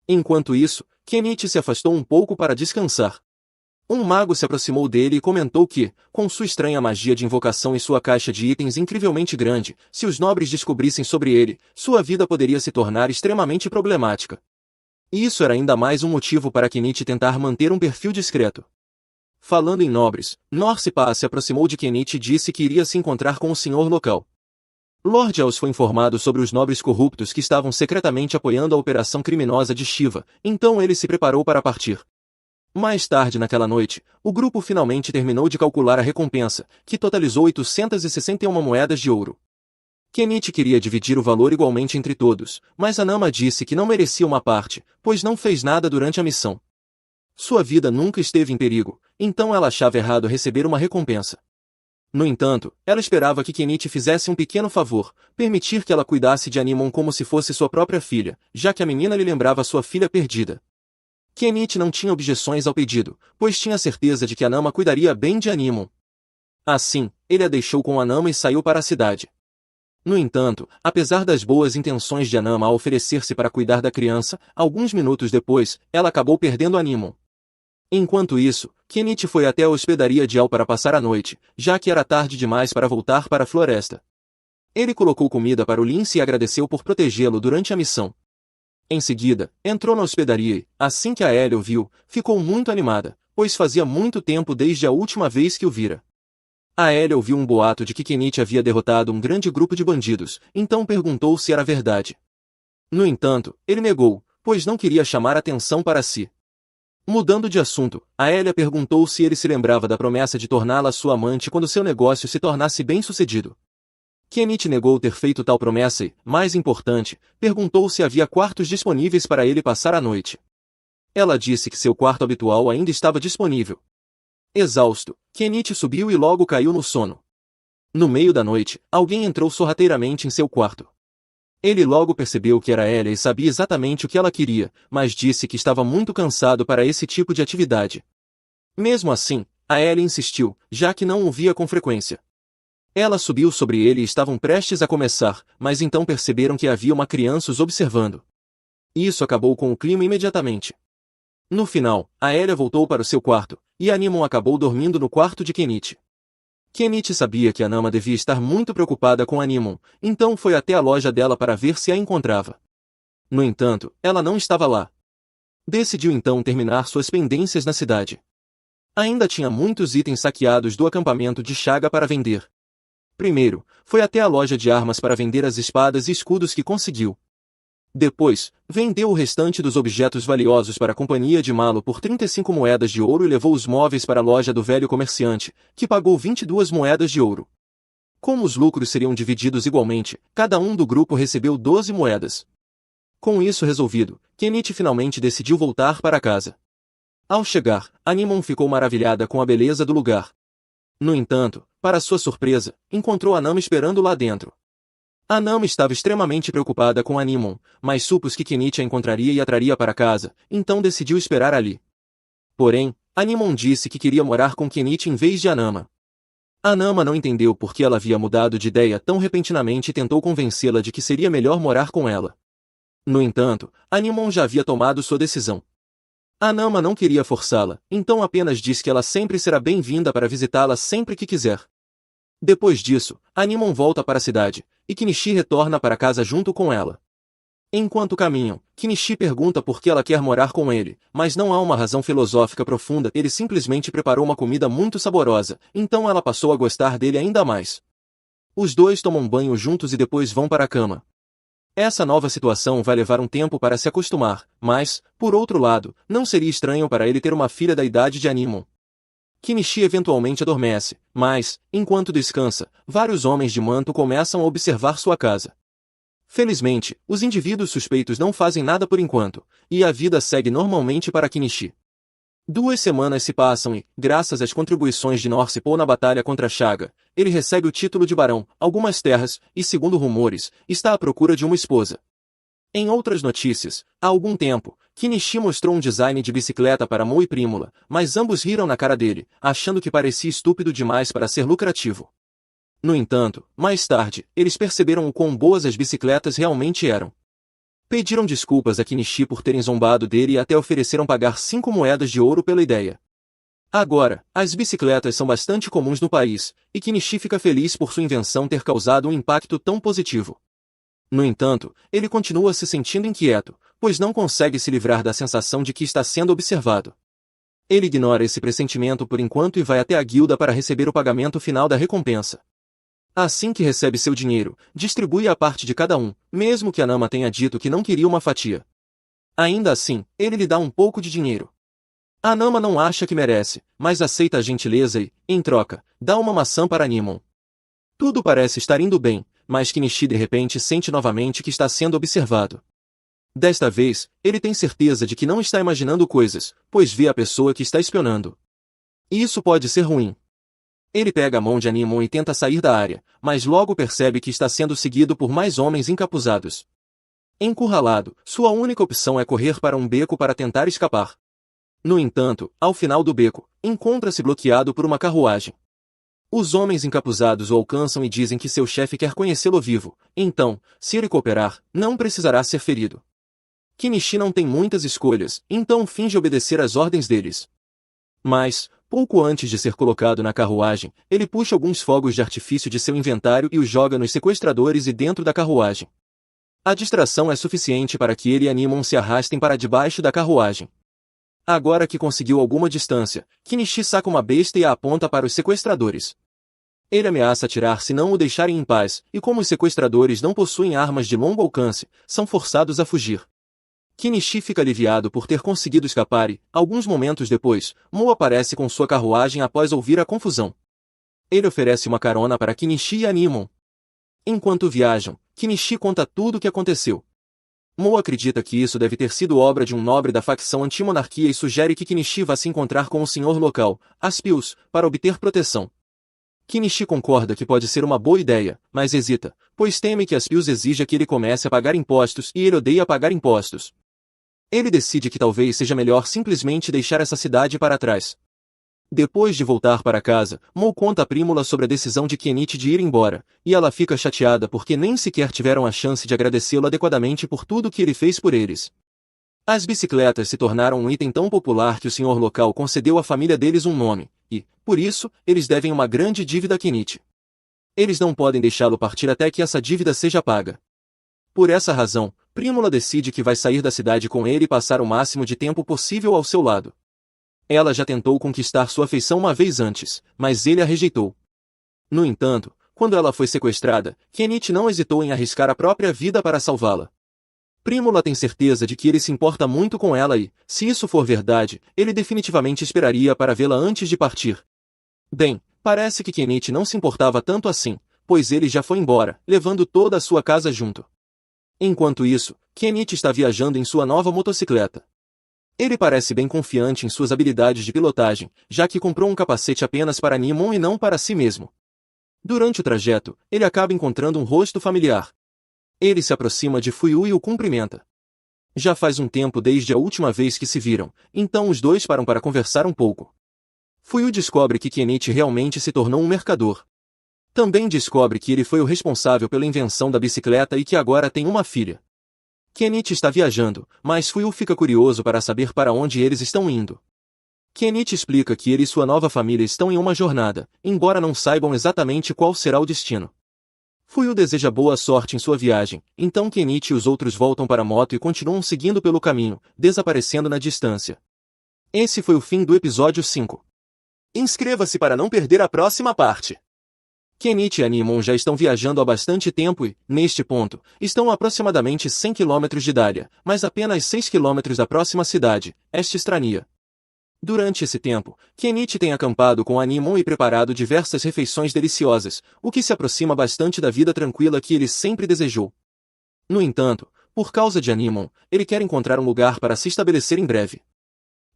Enquanto isso, Kenichi se afastou um pouco para descansar. Um mago se aproximou dele e comentou que, com sua estranha magia de invocação e sua caixa de itens incrivelmente grande, se os nobres descobrissem sobre ele, sua vida poderia se tornar extremamente problemática. E isso era ainda mais um motivo para Kenichi tentar manter um perfil discreto. Falando em nobres, Norcipa se aproximou de Kenichi e disse que iria se encontrar com o senhor local. Lord Els foi informado sobre os nobres corruptos que estavam secretamente apoiando a operação criminosa de Shiva, então ele se preparou para partir. Mais tarde naquela noite, o grupo finalmente terminou de calcular a recompensa, que totalizou 861 moedas de ouro. Kenichi queria dividir o valor igualmente entre todos, mas Anama disse que não merecia uma parte, pois não fez nada durante a missão. Sua vida nunca esteve em perigo, então ela achava errado receber uma recompensa. No entanto, ela esperava que Kenichi fizesse um pequeno favor, permitir que ela cuidasse de Animon como se fosse sua própria filha, já que a menina lhe lembrava sua filha perdida. Kenichi não tinha objeções ao pedido, pois tinha certeza de que Anama cuidaria bem de Animon. Assim, ele a deixou com Anama e saiu para a cidade. No entanto, apesar das boas intenções de Anama ao oferecer-se para cuidar da criança, alguns minutos depois, ela acabou perdendo Animon. Enquanto isso, Kenichi foi até a hospedaria de Al para passar a noite, já que era tarde demais para voltar para a floresta. Ele colocou comida para o lince e agradeceu por protegê-lo durante a missão. Em seguida, entrou na hospedaria e, assim que a Ellie o viu, ficou muito animada, pois fazia muito tempo desde a última vez que o vira. A Ellie ouviu um boato de que Kenichi havia derrotado um grande grupo de bandidos, então perguntou se era verdade. No entanto, ele negou, pois não queria chamar atenção para si. Mudando de assunto, a Ellie perguntou se ele se lembrava da promessa de torná-la sua amante quando seu negócio se tornasse bem-sucedido. Kenichi negou ter feito tal promessa e, mais importante, perguntou se havia quartos disponíveis para ele passar a noite. Ela disse que seu quarto habitual ainda estava disponível. Exausto, Kenichi subiu e logo caiu no sono. No meio da noite, alguém entrou sorrateiramente em seu quarto. Ele logo percebeu que era ela e sabia exatamente o que ela queria, mas disse que estava muito cansado para esse tipo de atividade. Mesmo assim, a Ellie insistiu, já que não o via com frequência. Ela subiu sobre ele e estavam prestes a começar, mas então perceberam que havia uma criança os observando. Isso acabou com o clima imediatamente. No final, a Ellie voltou para o seu quarto, e Animon acabou dormindo no quarto de Kenichi. Kenichi sabia que Anama devia estar muito preocupada com Animon, então foi até a loja dela para ver se a encontrava. No entanto, ela não estava lá. Decidiu então terminar suas pendências na cidade. Ainda tinha muitos itens saqueados do acampamento de Chaga para vender. Primeiro, foi até a loja de armas para vender as espadas e escudos que conseguiu. Depois, vendeu o restante dos objetos valiosos para a companhia de Malo por 35 moedas de ouro e levou os móveis para a loja do velho comerciante, que pagou 22 moedas de ouro. Como os lucros seriam divididos igualmente, cada um do grupo recebeu 12 moedas. Com isso resolvido, Kenichi finalmente decidiu voltar para casa. Ao chegar, Animon ficou maravilhada com a beleza do lugar. No entanto, para sua surpresa, encontrou Anama esperando lá dentro. Anama estava extremamente preocupada com Animon, mas supôs que Kenichi a encontraria e a traria para casa, então decidiu esperar ali. Porém, Animon disse que queria morar com Kenichi em vez de Anama. Anama não entendeu por que ela havia mudado de ideia tão repentinamente e tentou convencê-la de que seria melhor morar com ela. No entanto, Animon já havia tomado sua decisão. Anama não queria forçá-la, então apenas disse que ela sempre será bem-vinda para visitá-la sempre que quiser. Depois disso, Animon volta para a cidade, e Kenichi retorna para casa junto com ela. Enquanto caminham, Kenichi pergunta por que ela quer morar com ele, mas não há uma razão filosófica profunda, ele simplesmente preparou uma comida muito saborosa, então ela passou a gostar dele ainda mais. Os dois tomam banho juntos e depois vão para a cama. Essa nova situação vai levar um tempo para se acostumar, mas, por outro lado, não seria estranho para ele ter uma filha da idade de Animon. Kenichi eventualmente adormece, mas, enquanto descansa, vários homens de manto começam a observar sua casa. Felizmente, os indivíduos suspeitos não fazem nada por enquanto, e a vida segue normalmente para Kenichi. 2 semanas se passam e, graças às contribuições de Norcipo na batalha contra Chaga, ele recebe o título de barão, algumas terras, e segundo rumores, está à procura de uma esposa. Em outras notícias, há algum tempo, Kenichi mostrou um design de bicicleta para Mo e Prímula, mas ambos riram na cara dele, achando que parecia estúpido demais para ser lucrativo. No entanto, mais tarde, eles perceberam o quão boas as bicicletas realmente eram. Pediram desculpas a Kenichi por terem zombado dele e até ofereceram pagar 5 moedas de ouro pela ideia. Agora, as bicicletas são bastante comuns no país, e Kenichi fica feliz por sua invenção ter causado um impacto tão positivo. No entanto, ele continua se sentindo inquieto, pois não consegue se livrar da sensação de que está sendo observado. Ele ignora esse pressentimento por enquanto e vai até a guilda para receber o pagamento final da recompensa. Assim que recebe seu dinheiro, distribui a parte de cada um, mesmo que Anama tenha dito que não queria uma fatia. Ainda assim, ele lhe dá um pouco de dinheiro. Anama não acha que merece, mas aceita a gentileza e, em troca, dá uma maçã para Animon. Tudo parece estar indo bem, mas Kenichi de repente sente novamente que está sendo observado. Desta vez, ele tem certeza de que não está imaginando coisas, pois vê a pessoa que está espionando. Isso pode ser ruim. Ele pega a mão de Animon e tenta sair da área, mas logo percebe que está sendo seguido por mais homens encapuzados. Encurralado, sua única opção é correr para um beco para tentar escapar. No entanto, ao final do beco, encontra-se bloqueado por uma carruagem. Os homens encapuzados o alcançam e dizem que seu chefe quer conhecê-lo vivo, então, se ele cooperar, não precisará ser ferido. Kenichi não tem muitas escolhas, então finge obedecer às ordens deles. Mas, pouco antes de ser colocado na carruagem, ele puxa alguns fogos de artifício de seu inventário e os joga nos sequestradores e dentro da carruagem. A distração é suficiente para que ele e Animon se arrastem para debaixo da carruagem. Agora que conseguiu alguma distância, Kenichi saca uma besta e a aponta para os sequestradores. Ele ameaça atirar se não o deixarem em paz, e como os sequestradores não possuem armas de longo alcance, são forçados a fugir. Kenichi fica aliviado por ter conseguido escapar e, alguns momentos depois, Mo aparece com sua carruagem após ouvir a confusão. Ele oferece uma carona para Kenichi e Animon. Enquanto viajam, Kenichi conta tudo o que aconteceu. Mo acredita que isso deve ter sido obra de um nobre da facção anti-monarquia e sugere que Kenichi vá se encontrar com o senhor local, Aspius, para obter proteção. Kenichi concorda que pode ser uma boa ideia, mas hesita, pois teme que Aspius exija que ele comece a pagar impostos e ele odeia pagar impostos. Ele decide que talvez seja melhor simplesmente deixar essa cidade para trás. Depois de voltar para casa, Mo conta a Prímula sobre a decisão de Kenichi de ir embora, e ela fica chateada porque nem sequer tiveram a chance de agradecê-lo adequadamente por tudo que ele fez por eles. As bicicletas se tornaram um item tão popular que o senhor local concedeu à família deles um nome, e, por isso, eles devem uma grande dívida a Kenichi. Eles não podem deixá-lo partir até que essa dívida seja paga. Por essa razão, Prímula decide que vai sair da cidade com ele e passar o máximo de tempo possível ao seu lado. Ela já tentou conquistar sua afeição uma vez antes, mas ele a rejeitou. No entanto, quando ela foi sequestrada, Kenichi não hesitou em arriscar a própria vida para salvá-la. Prímula tem certeza de que ele se importa muito com ela e, se isso for verdade, ele definitivamente esperaria para vê-la antes de partir. Bem, parece que Kenichi não se importava tanto assim, pois ele já foi embora, levando toda a sua casa junto. Enquanto isso, Kenichi está viajando em sua nova motocicleta. Ele parece bem confiante em suas habilidades de pilotagem, já que comprou um capacete apenas para Animon e não para si mesmo. Durante o trajeto, ele acaba encontrando um rosto familiar. Ele se aproxima de Fuyu e o cumprimenta. Já faz um tempo desde a última vez que se viram, então os dois param para conversar um pouco. Fuyu descobre que Kenichi realmente se tornou um mercador. Também descobre que ele foi o responsável pela invenção da bicicleta e que agora tem uma filha. Kenichi está viajando, mas Fuyu fica curioso para saber para onde eles estão indo. Kenichi explica que ele e sua nova família estão em uma jornada, embora não saibam exatamente qual será o destino. Fuyu deseja boa sorte em sua viagem, então Kenichi e os outros voltam para a moto e continuam seguindo pelo caminho, desaparecendo na distância. Esse foi o fim do episódio 5. Inscreva-se para não perder a próxima parte. Kenichi e Animon já estão viajando há bastante tempo e, neste ponto, estão a aproximadamente 100 km de Dalian, mas apenas 6 km da próxima cidade, Estrania. Durante esse tempo, Kenichi tem acampado com Animon e preparado diversas refeições deliciosas, o que se aproxima bastante da vida tranquila que ele sempre desejou. No entanto, por causa de Animon, ele quer encontrar um lugar para se estabelecer em breve.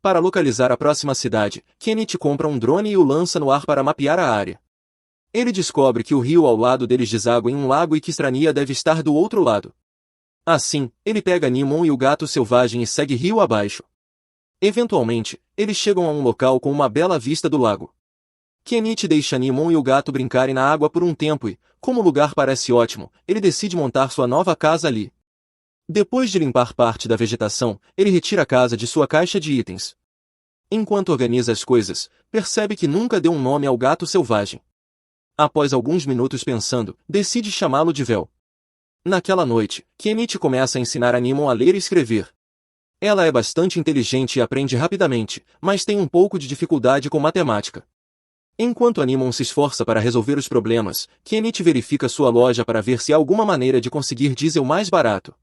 Para localizar a próxima cidade, Kenichi compra um drone e o lança no ar para mapear a área. Ele descobre que o rio ao lado deles deságua em um lago e que Estrania deve estar do outro lado. Assim, ele pega Animon e o gato selvagem e segue rio abaixo. Eventualmente, eles chegam a um local com uma bela vista do lago. Kenichi deixa Animon e o gato brincarem na água por um tempo e, como o lugar parece ótimo, ele decide montar sua nova casa ali. Depois de limpar parte da vegetação, ele retira a casa de sua caixa de itens. Enquanto organiza as coisas, percebe que nunca deu um nome ao gato selvagem. Após alguns minutos pensando, decide chamá-lo de Vel. Naquela noite, Kenichi começa a ensinar Animon a ler e escrever. Ela é bastante inteligente e aprende rapidamente, mas tem um pouco de dificuldade com matemática. Enquanto Animon se esforça para resolver os problemas, Kenichi verifica sua loja para ver se há alguma maneira de conseguir diesel mais barato.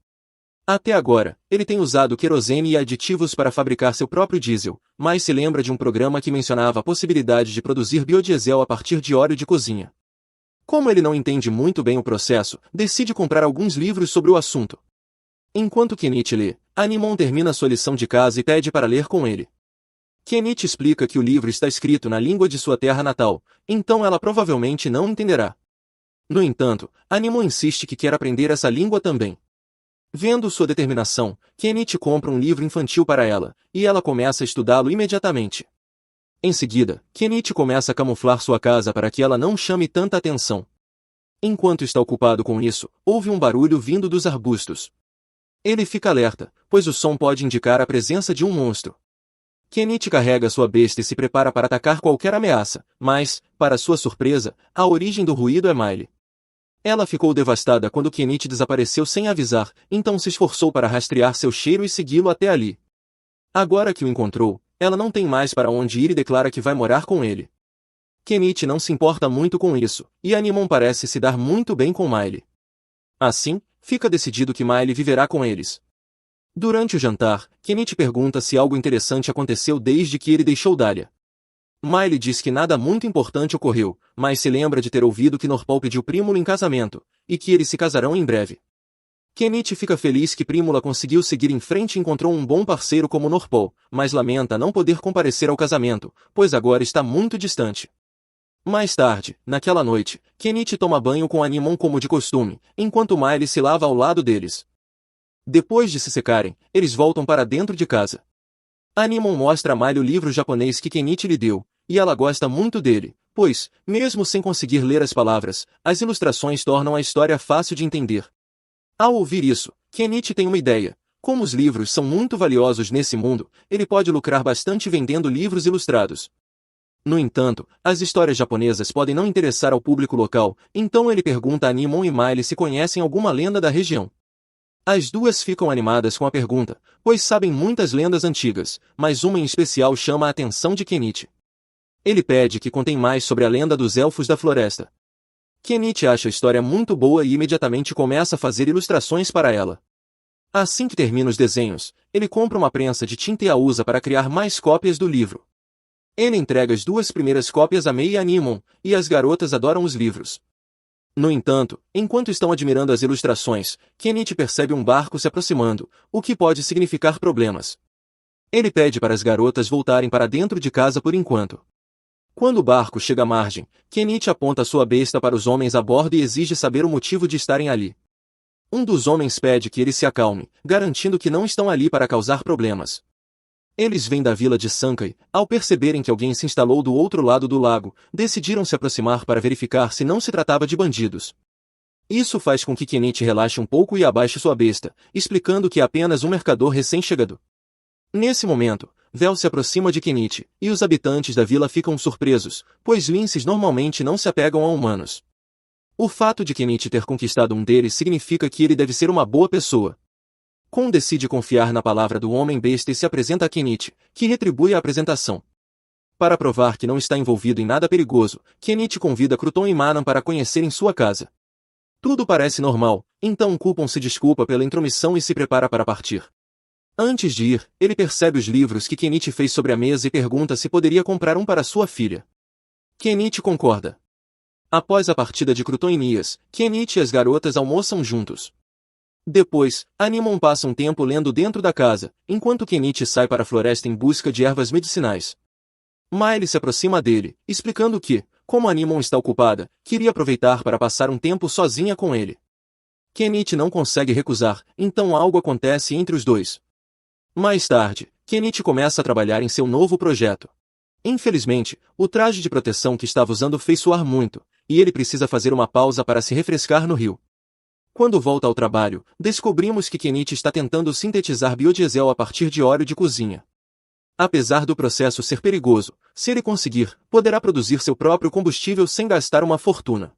Até agora, ele tem usado querosene e aditivos para fabricar seu próprio diesel, mas se lembra de um programa que mencionava a possibilidade de produzir biodiesel a partir de óleo de cozinha. Como ele não entende muito bem o processo, decide comprar alguns livros sobre o assunto. Enquanto Kenichi lê, Animon termina sua lição de casa e pede para ler com ele. Kenichi explica que o livro está escrito na língua de sua terra natal, então ela provavelmente não entenderá. No entanto, Animon insiste que quer aprender essa língua também. Vendo sua determinação, Kenichi compra um livro infantil para ela, e ela começa a estudá-lo imediatamente. Em seguida, Kenichi começa a camuflar sua casa para que ela não chame tanta atenção. Enquanto está ocupado com isso, ouve um barulho vindo dos arbustos. Ele fica alerta, pois o som pode indicar a presença de um monstro. Kenichi carrega sua besta e se prepara para atacar qualquer ameaça, mas, para sua surpresa, a origem do ruído é Miley. Ela ficou devastada quando Kenichi desapareceu sem avisar, então se esforçou para rastrear seu cheiro e segui-lo até ali. Agora que o encontrou, ela não tem mais para onde ir e declara que vai morar com ele. Kenichi não se importa muito com isso, e Animon parece se dar muito bem com Miley. Assim, fica decidido que Miley viverá com eles. Durante o jantar, Kenichi pergunta se algo interessante aconteceu desde que ele deixou Dalian. Miley diz que nada muito importante ocorreu, mas se lembra de ter ouvido que Norpal pediu Prímula em casamento, e que eles se casarão em breve. Kenichi fica feliz que Prímula conseguiu seguir em frente e encontrou um bom parceiro como Norpal, mas lamenta não poder comparecer ao casamento, pois agora está muito distante. Mais tarde, naquela noite, Kenichi toma banho com Animon como de costume, enquanto Miley se lava ao lado deles. Depois de se secarem, eles voltam para dentro de casa. Animon mostra a Miley o livro japonês que Kenichi lhe deu, e ela gosta muito dele, pois, mesmo sem conseguir ler as palavras, as ilustrações tornam a história fácil de entender. Ao ouvir isso, Kenichi tem uma ideia. Como os livros são muito valiosos nesse mundo, ele pode lucrar bastante vendendo livros ilustrados. No entanto, as histórias japonesas podem não interessar ao público local, então ele pergunta a Animon e Miley se conhecem alguma lenda da região. As duas ficam animadas com a pergunta, pois sabem muitas lendas antigas, mas uma em especial chama a atenção de Kenichi. Ele pede que contem mais sobre a lenda dos Elfos da Floresta. Kenichi acha a história muito boa e imediatamente começa a fazer ilustrações para ela. Assim que termina os desenhos, ele compra uma prensa de tinta e a usa para criar mais cópias do livro. Ele entrega as duas primeiras cópias a Mei e Animon, e as garotas adoram os livros. No entanto, enquanto estão admirando as ilustrações, Kenichi percebe um barco se aproximando, o que pode significar problemas. Ele pede para as garotas voltarem para dentro de casa por enquanto. Quando o barco chega à margem, Kenichi aponta sua besta para os homens a bordo e exige saber o motivo de estarem ali. Um dos homens pede que ele se acalme, garantindo que não estão ali para causar problemas. Eles vêm da vila de Sankai. Ao perceberem que alguém se instalou do outro lado do lago, decidiram se aproximar para verificar se não se tratava de bandidos. Isso faz com que Kenichi relaxe um pouco e abaixe sua besta, explicando que é apenas um mercador recém-chegado. Nesse momento, Vel se aproxima de Kenichi, e os habitantes da vila ficam surpresos, pois linces normalmente não se apegam a humanos. O fato de Kenichi ter conquistado um deles significa que ele deve ser uma boa pessoa. Kon decide confiar na palavra do homem-besta e se apresenta a Kenichi, que retribui a apresentação. Para provar que não está envolvido em nada perigoso, Kenichi convida Cruton e Manan para conhecerem sua casa. Tudo parece normal, então Cupon se desculpa pela intromissão e se prepara para partir. Antes de ir, ele percebe os livros que Kenichi fez sobre a mesa e pergunta se poderia comprar um para sua filha. Kenichi concorda. Após a partida de Cruton e Nias, Kenichi e as garotas almoçam juntos. Depois, Animon passa um tempo lendo dentro da casa, enquanto Kenichi sai para a floresta em busca de ervas medicinais. Miley se aproxima dele, explicando que, como Animon está ocupada, queria aproveitar para passar um tempo sozinha com ele. Kenichi não consegue recusar, então algo acontece entre os dois. Mais tarde, Kenichi começa a trabalhar em seu novo projeto. Infelizmente, o traje de proteção que estava usando fez suar muito, e ele precisa fazer uma pausa para se refrescar no rio. Quando volta ao trabalho, descobrimos que Kenichi está tentando sintetizar biodiesel a partir de óleo de cozinha. Apesar do processo ser perigoso, se ele conseguir, poderá produzir seu próprio combustível sem gastar uma fortuna.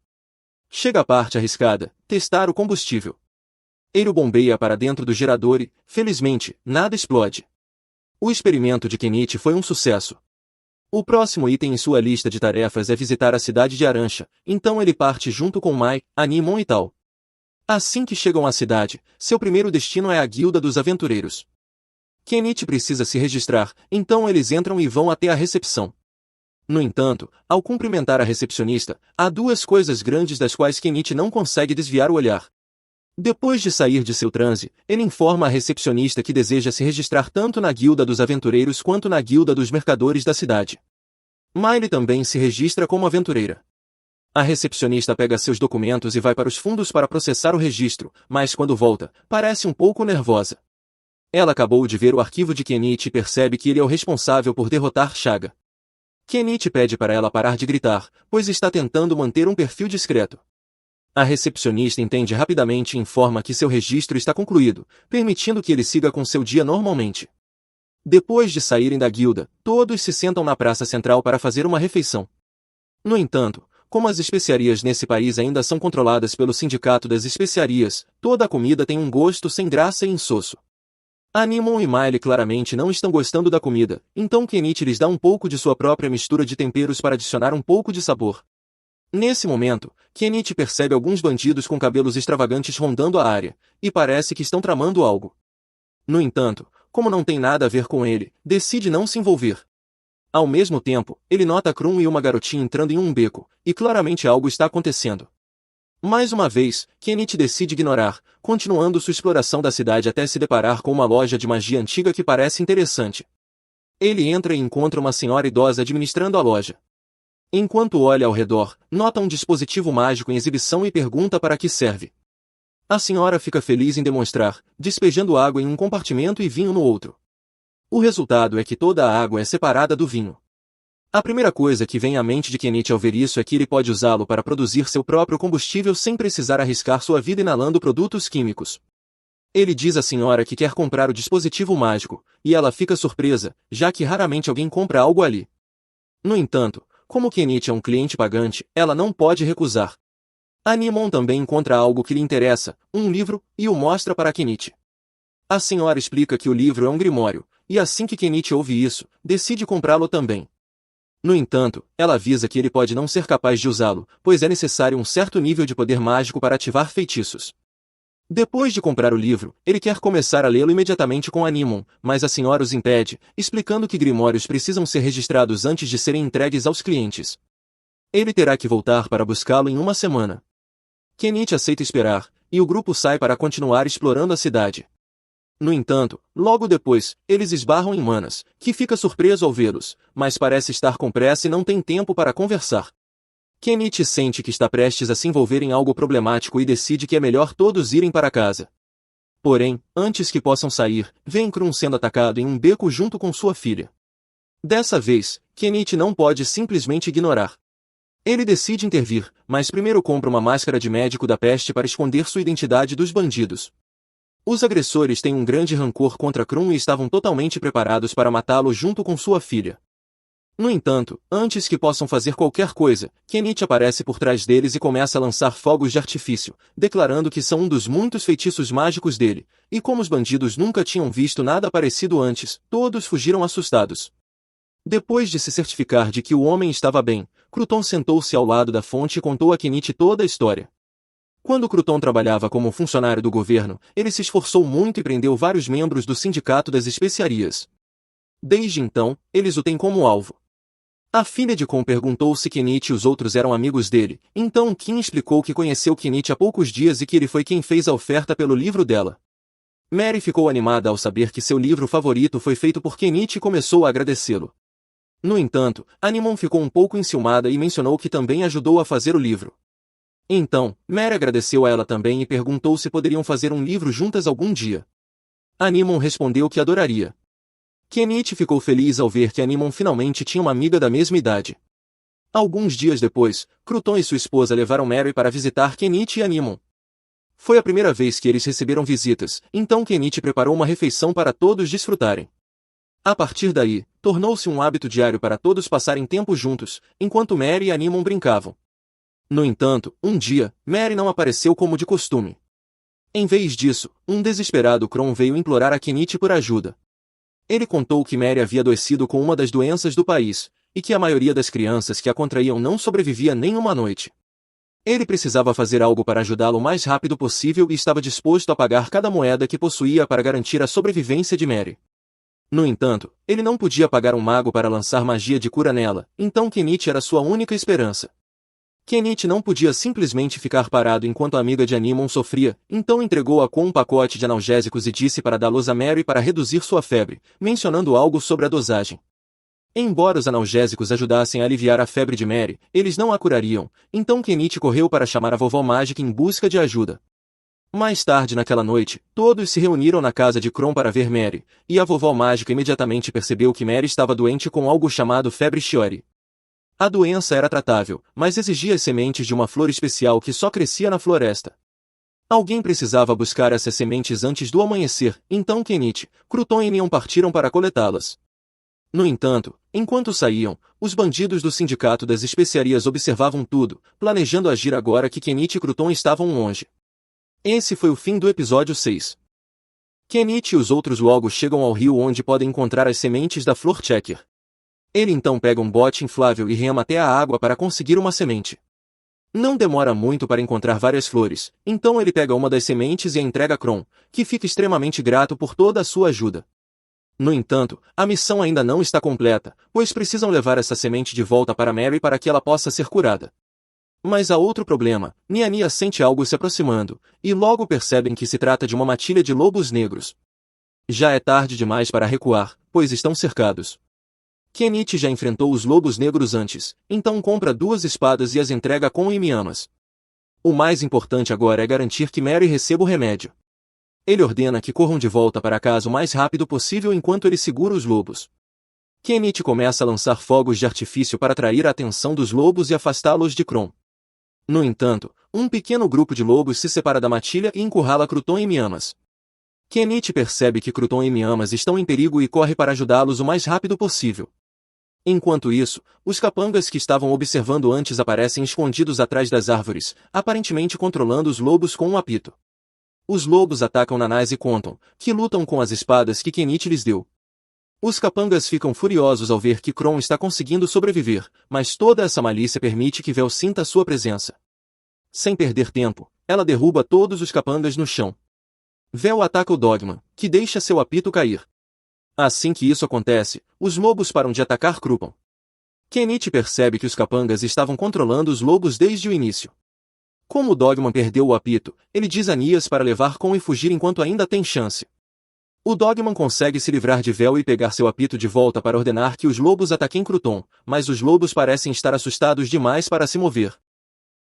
Chega a parte arriscada, testar o combustível. Ele o bombeia para dentro do gerador e, felizmente, nada explode. O experimento de Kenichi foi um sucesso. O próximo item em sua lista de tarefas é visitar a cidade de Arancha, então ele parte junto com Mai, Animon e Tal. Assim que chegam à cidade, seu primeiro destino é a Guilda dos Aventureiros. Kenichi precisa se registrar, então eles entram e vão até a recepção. No entanto, ao cumprimentar a recepcionista, há duas coisas grandes das quais Kenichi não consegue desviar o olhar. Depois de sair de seu transe, ele informa a recepcionista que deseja se registrar tanto na Guilda dos Aventureiros quanto na Guilda dos Mercadores da cidade. Miley também se registra como aventureira. A recepcionista pega seus documentos e vai para os fundos para processar o registro, mas quando volta, parece um pouco nervosa. Ela acabou de ver o arquivo de Kenichi e percebe que ele é o responsável por derrotar Chaga. Kenichi pede para ela parar de gritar, pois está tentando manter um perfil discreto. A recepcionista entende rapidamente e informa que seu registro está concluído, permitindo que ele siga com seu dia normalmente. Depois de saírem da guilda, todos se sentam na praça central para fazer uma refeição. No entanto, como as especiarias nesse país ainda são controladas pelo Sindicato das Especiarias, toda a comida tem um gosto sem graça e insosso. Animon e Miley claramente não estão gostando da comida, então Kenichi lhes dá um pouco de sua própria mistura de temperos para adicionar um pouco de sabor. Nesse momento, Kenichi percebe alguns bandidos com cabelos extravagantes rondando a área, e parece que estão tramando algo. No entanto, como não tem nada a ver com ele, decide não se envolver. Ao mesmo tempo, ele nota Krum e uma garotinha entrando em um beco, e claramente algo está acontecendo. Mais uma vez, Kenichi decide ignorar, continuando sua exploração da cidade até se deparar com uma loja de magia antiga que parece interessante. Ele entra e encontra uma senhora idosa administrando a loja. Enquanto olha ao redor, nota um dispositivo mágico em exibição e pergunta para que serve. A senhora fica feliz em demonstrar, despejando água em um compartimento e vinho no outro. O resultado é que toda a água é separada do vinho. A primeira coisa que vem à mente de Kenichi ao ver isso é que ele pode usá-lo para produzir seu próprio combustível sem precisar arriscar sua vida inalando produtos químicos. Ele diz à senhora que quer comprar o dispositivo mágico, e ela fica surpresa, já que raramente alguém compra algo ali. No entanto, como Kenichi é um cliente pagante, ela não pode recusar. Animon também encontra algo que lhe interessa, um livro, e o mostra para Kenichi. A senhora explica que o livro é um grimório, e assim que Kenichi ouve isso, decide comprá-lo também. No entanto, ela avisa que ele pode não ser capaz de usá-lo, pois é necessário um certo nível de poder mágico para ativar feitiços. Depois de comprar o livro, ele quer começar a lê-lo imediatamente com Animon, mas a senhora os impede, explicando que grimórios precisam ser registrados antes de serem entregues aos clientes. Ele terá que voltar para buscá-lo em uma semana. Kenichi aceita esperar, e o grupo sai para continuar explorando a cidade. No entanto, logo depois, eles esbarram em Manas, que fica surpreso ao vê-los, mas parece estar com pressa e não tem tempo para conversar. Kenichi sente que está prestes a se envolver em algo problemático e decide que é melhor todos irem para casa. Porém, antes que possam sair, vê Kron sendo atacado em um beco junto com sua filha. Dessa vez, Kenichi não pode simplesmente ignorar. Ele decide intervir, mas primeiro compra uma máscara de médico da peste para esconder sua identidade dos bandidos. Os agressores têm um grande rancor contra Kron e estavam totalmente preparados para matá-lo junto com sua filha. No entanto, antes que possam fazer qualquer coisa, Kenichi aparece por trás deles e começa a lançar fogos de artifício, declarando que são um dos muitos feitiços mágicos dele, e como os bandidos nunca tinham visto nada parecido antes, todos fugiram assustados. Depois de se certificar de que o homem estava bem, Kruton sentou-se ao lado da fonte e contou a Kenichi toda a história. Quando Kruton trabalhava como funcionário do governo, ele se esforçou muito e prendeu vários membros do Sindicato das Especiarias. Desde então, eles o têm como alvo. A filha de Kon perguntou se Kenichi e os outros eram amigos dele, então Kim explicou que conheceu Kenichi há poucos dias e que ele foi quem fez a oferta pelo livro dela. Mary ficou animada ao saber que seu livro favorito foi feito por Kenichi e começou a agradecê-lo. No entanto, Animon ficou um pouco enciumada e mencionou que também ajudou a fazer o livro. Então, Mary agradeceu a ela também e perguntou se poderiam fazer um livro juntas algum dia. Animon respondeu que adoraria. Kenichi ficou feliz ao ver que Animon finalmente tinha uma amiga da mesma idade. Alguns dias depois, Kruton e sua esposa levaram Mary para visitar Kenichi e Animon. Foi a primeira vez que eles receberam visitas, então Kenichi preparou uma refeição para todos desfrutarem. A partir daí, tornou-se um hábito diário para todos passarem tempo juntos, enquanto Mary e Animon brincavam. No entanto, um dia, Mary não apareceu como de costume. Em vez disso, um desesperado Kron veio implorar a Kenichi por ajuda. Ele contou que Mary havia adoecido com uma das doenças do país, e que a maioria das crianças que a contraíam não sobrevivia nem uma noite. Ele precisava fazer algo para ajudá-lo o mais rápido possível e estava disposto a pagar cada moeda que possuía para garantir a sobrevivência de Mary. No entanto, ele não podia pagar um mago para lançar magia de cura nela, então Kenichi era sua única esperança. Kenichi não podia simplesmente ficar parado enquanto a amiga de Animon sofria, então entregou-a com um pacote de analgésicos e disse para dá-los a Mary para reduzir sua febre, mencionando algo sobre a dosagem. Embora os analgésicos ajudassem a aliviar a febre de Mary, eles não a curariam, então Kenichi correu para chamar a vovó mágica em busca de ajuda. Mais tarde naquela noite, todos se reuniram na casa de Kron para ver Mary, e a vovó mágica imediatamente percebeu que Mary estava doente com algo chamado febre Shiori. A doença era tratável, mas exigia as sementes de uma flor especial que só crescia na floresta. Alguém precisava buscar essas sementes antes do amanhecer, então Kenichi, Kruton e Neon partiram para coletá-las. No entanto, enquanto saíam, os bandidos do Sindicato das Especiarias observavam tudo, planejando agir agora que Kenichi e Kruton estavam longe. Esse foi o fim do episódio 6. Kenichi e os outros logo chegam ao rio onde podem encontrar as sementes da flor Checker. Ele então pega um bote inflável e rema até a água para conseguir uma semente. Não demora muito para encontrar várias flores, então ele pega uma das sementes e a entrega a Kron, que fica extremamente grato por toda a sua ajuda. No entanto, a missão ainda não está completa, pois precisam levar essa semente de volta para Mary para que ela possa ser curada. Mas há outro problema, Nia sente algo se aproximando, e logo percebem que se trata de uma matilha de lobos negros. Já é tarde demais para recuar, pois estão cercados. Kenichi já enfrentou os lobos negros antes, então compra 2 espadas e as entrega com Imiamas. O mais importante agora é garantir que Mary receba o remédio. Ele ordena que corram de volta para casa o mais rápido possível enquanto ele segura os lobos. Kenichi começa a lançar fogos de artifício para atrair a atenção dos lobos e afastá-los de Kron. No entanto, um pequeno grupo de lobos se separa da matilha e encurrala Kruton e Miamas. Kenichi percebe que Kruton e Miamas estão em perigo e corre para ajudá-los o mais rápido possível. Enquanto isso, os capangas que estavam observando antes aparecem escondidos atrás das árvores, aparentemente controlando os lobos com um apito. Os lobos atacam Nanás e contam, que lutam com as espadas que Kenichi lhes deu. Os capangas ficam furiosos ao ver que Kron está conseguindo sobreviver, mas toda essa malícia permite que Vel sinta sua presença. Sem perder tempo, ela derruba todos os capangas no chão. Vel ataca o Dogman, que deixa seu apito cair. Assim que isso acontece, os lobos param de atacar Krupan. Kenichi percebe que os capangas estavam controlando os lobos desde o início. Como o Dogman perdeu o apito, ele diz a Nias para levar Kon e fugir enquanto ainda tem chance. O Dogman consegue se livrar de Vel e pegar seu apito de volta para ordenar que os lobos ataquem Crouton, mas os lobos parecem estar assustados demais para se mover.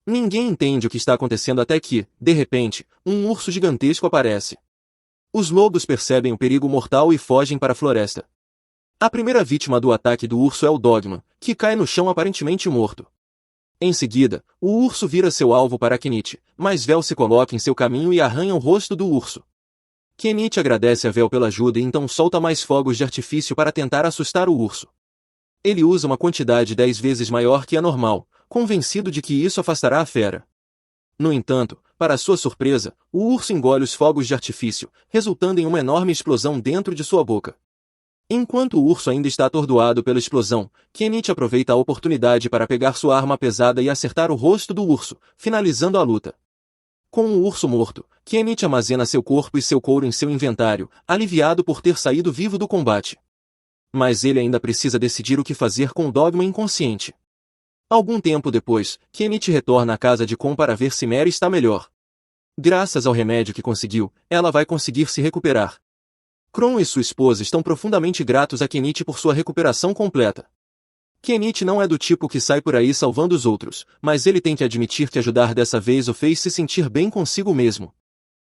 Ninguém entende o que está acontecendo até que, de repente, um urso gigantesco aparece. Os lobos percebem o perigo mortal e fogem para a floresta. A primeira vítima do ataque do urso é o Dogman, que cai no chão aparentemente morto. Em seguida, o urso vira seu alvo para Kenichi, mas Vel se coloca em seu caminho e arranha o rosto do urso. Kenichi agradece a Vel pela ajuda e então solta mais fogos de artifício para tentar assustar o urso. Ele usa uma quantidade 10 vezes maior que a normal, convencido de que isso afastará a fera. No entanto, para sua surpresa, o urso engole os fogos de artifício, resultando em uma enorme explosão dentro de sua boca. Enquanto o urso ainda está atordoado pela explosão, Kenichi aproveita a oportunidade para pegar sua arma pesada e acertar o rosto do urso, finalizando a luta. Com o urso morto, Kenichi armazena seu corpo e seu couro em seu inventário, aliviado por ter saído vivo do combate. Mas ele ainda precisa decidir o que fazer com o Dogman inconsciente. Algum tempo depois, Kenichi retorna à casa de Kon para ver se Mary está melhor. Graças ao remédio que conseguiu, ela vai conseguir se recuperar. Kron e sua esposa estão profundamente gratos a Kenichi por sua recuperação completa. Kenichi não é do tipo que sai por aí salvando os outros, mas ele tem que admitir que ajudar dessa vez o fez se sentir bem consigo mesmo.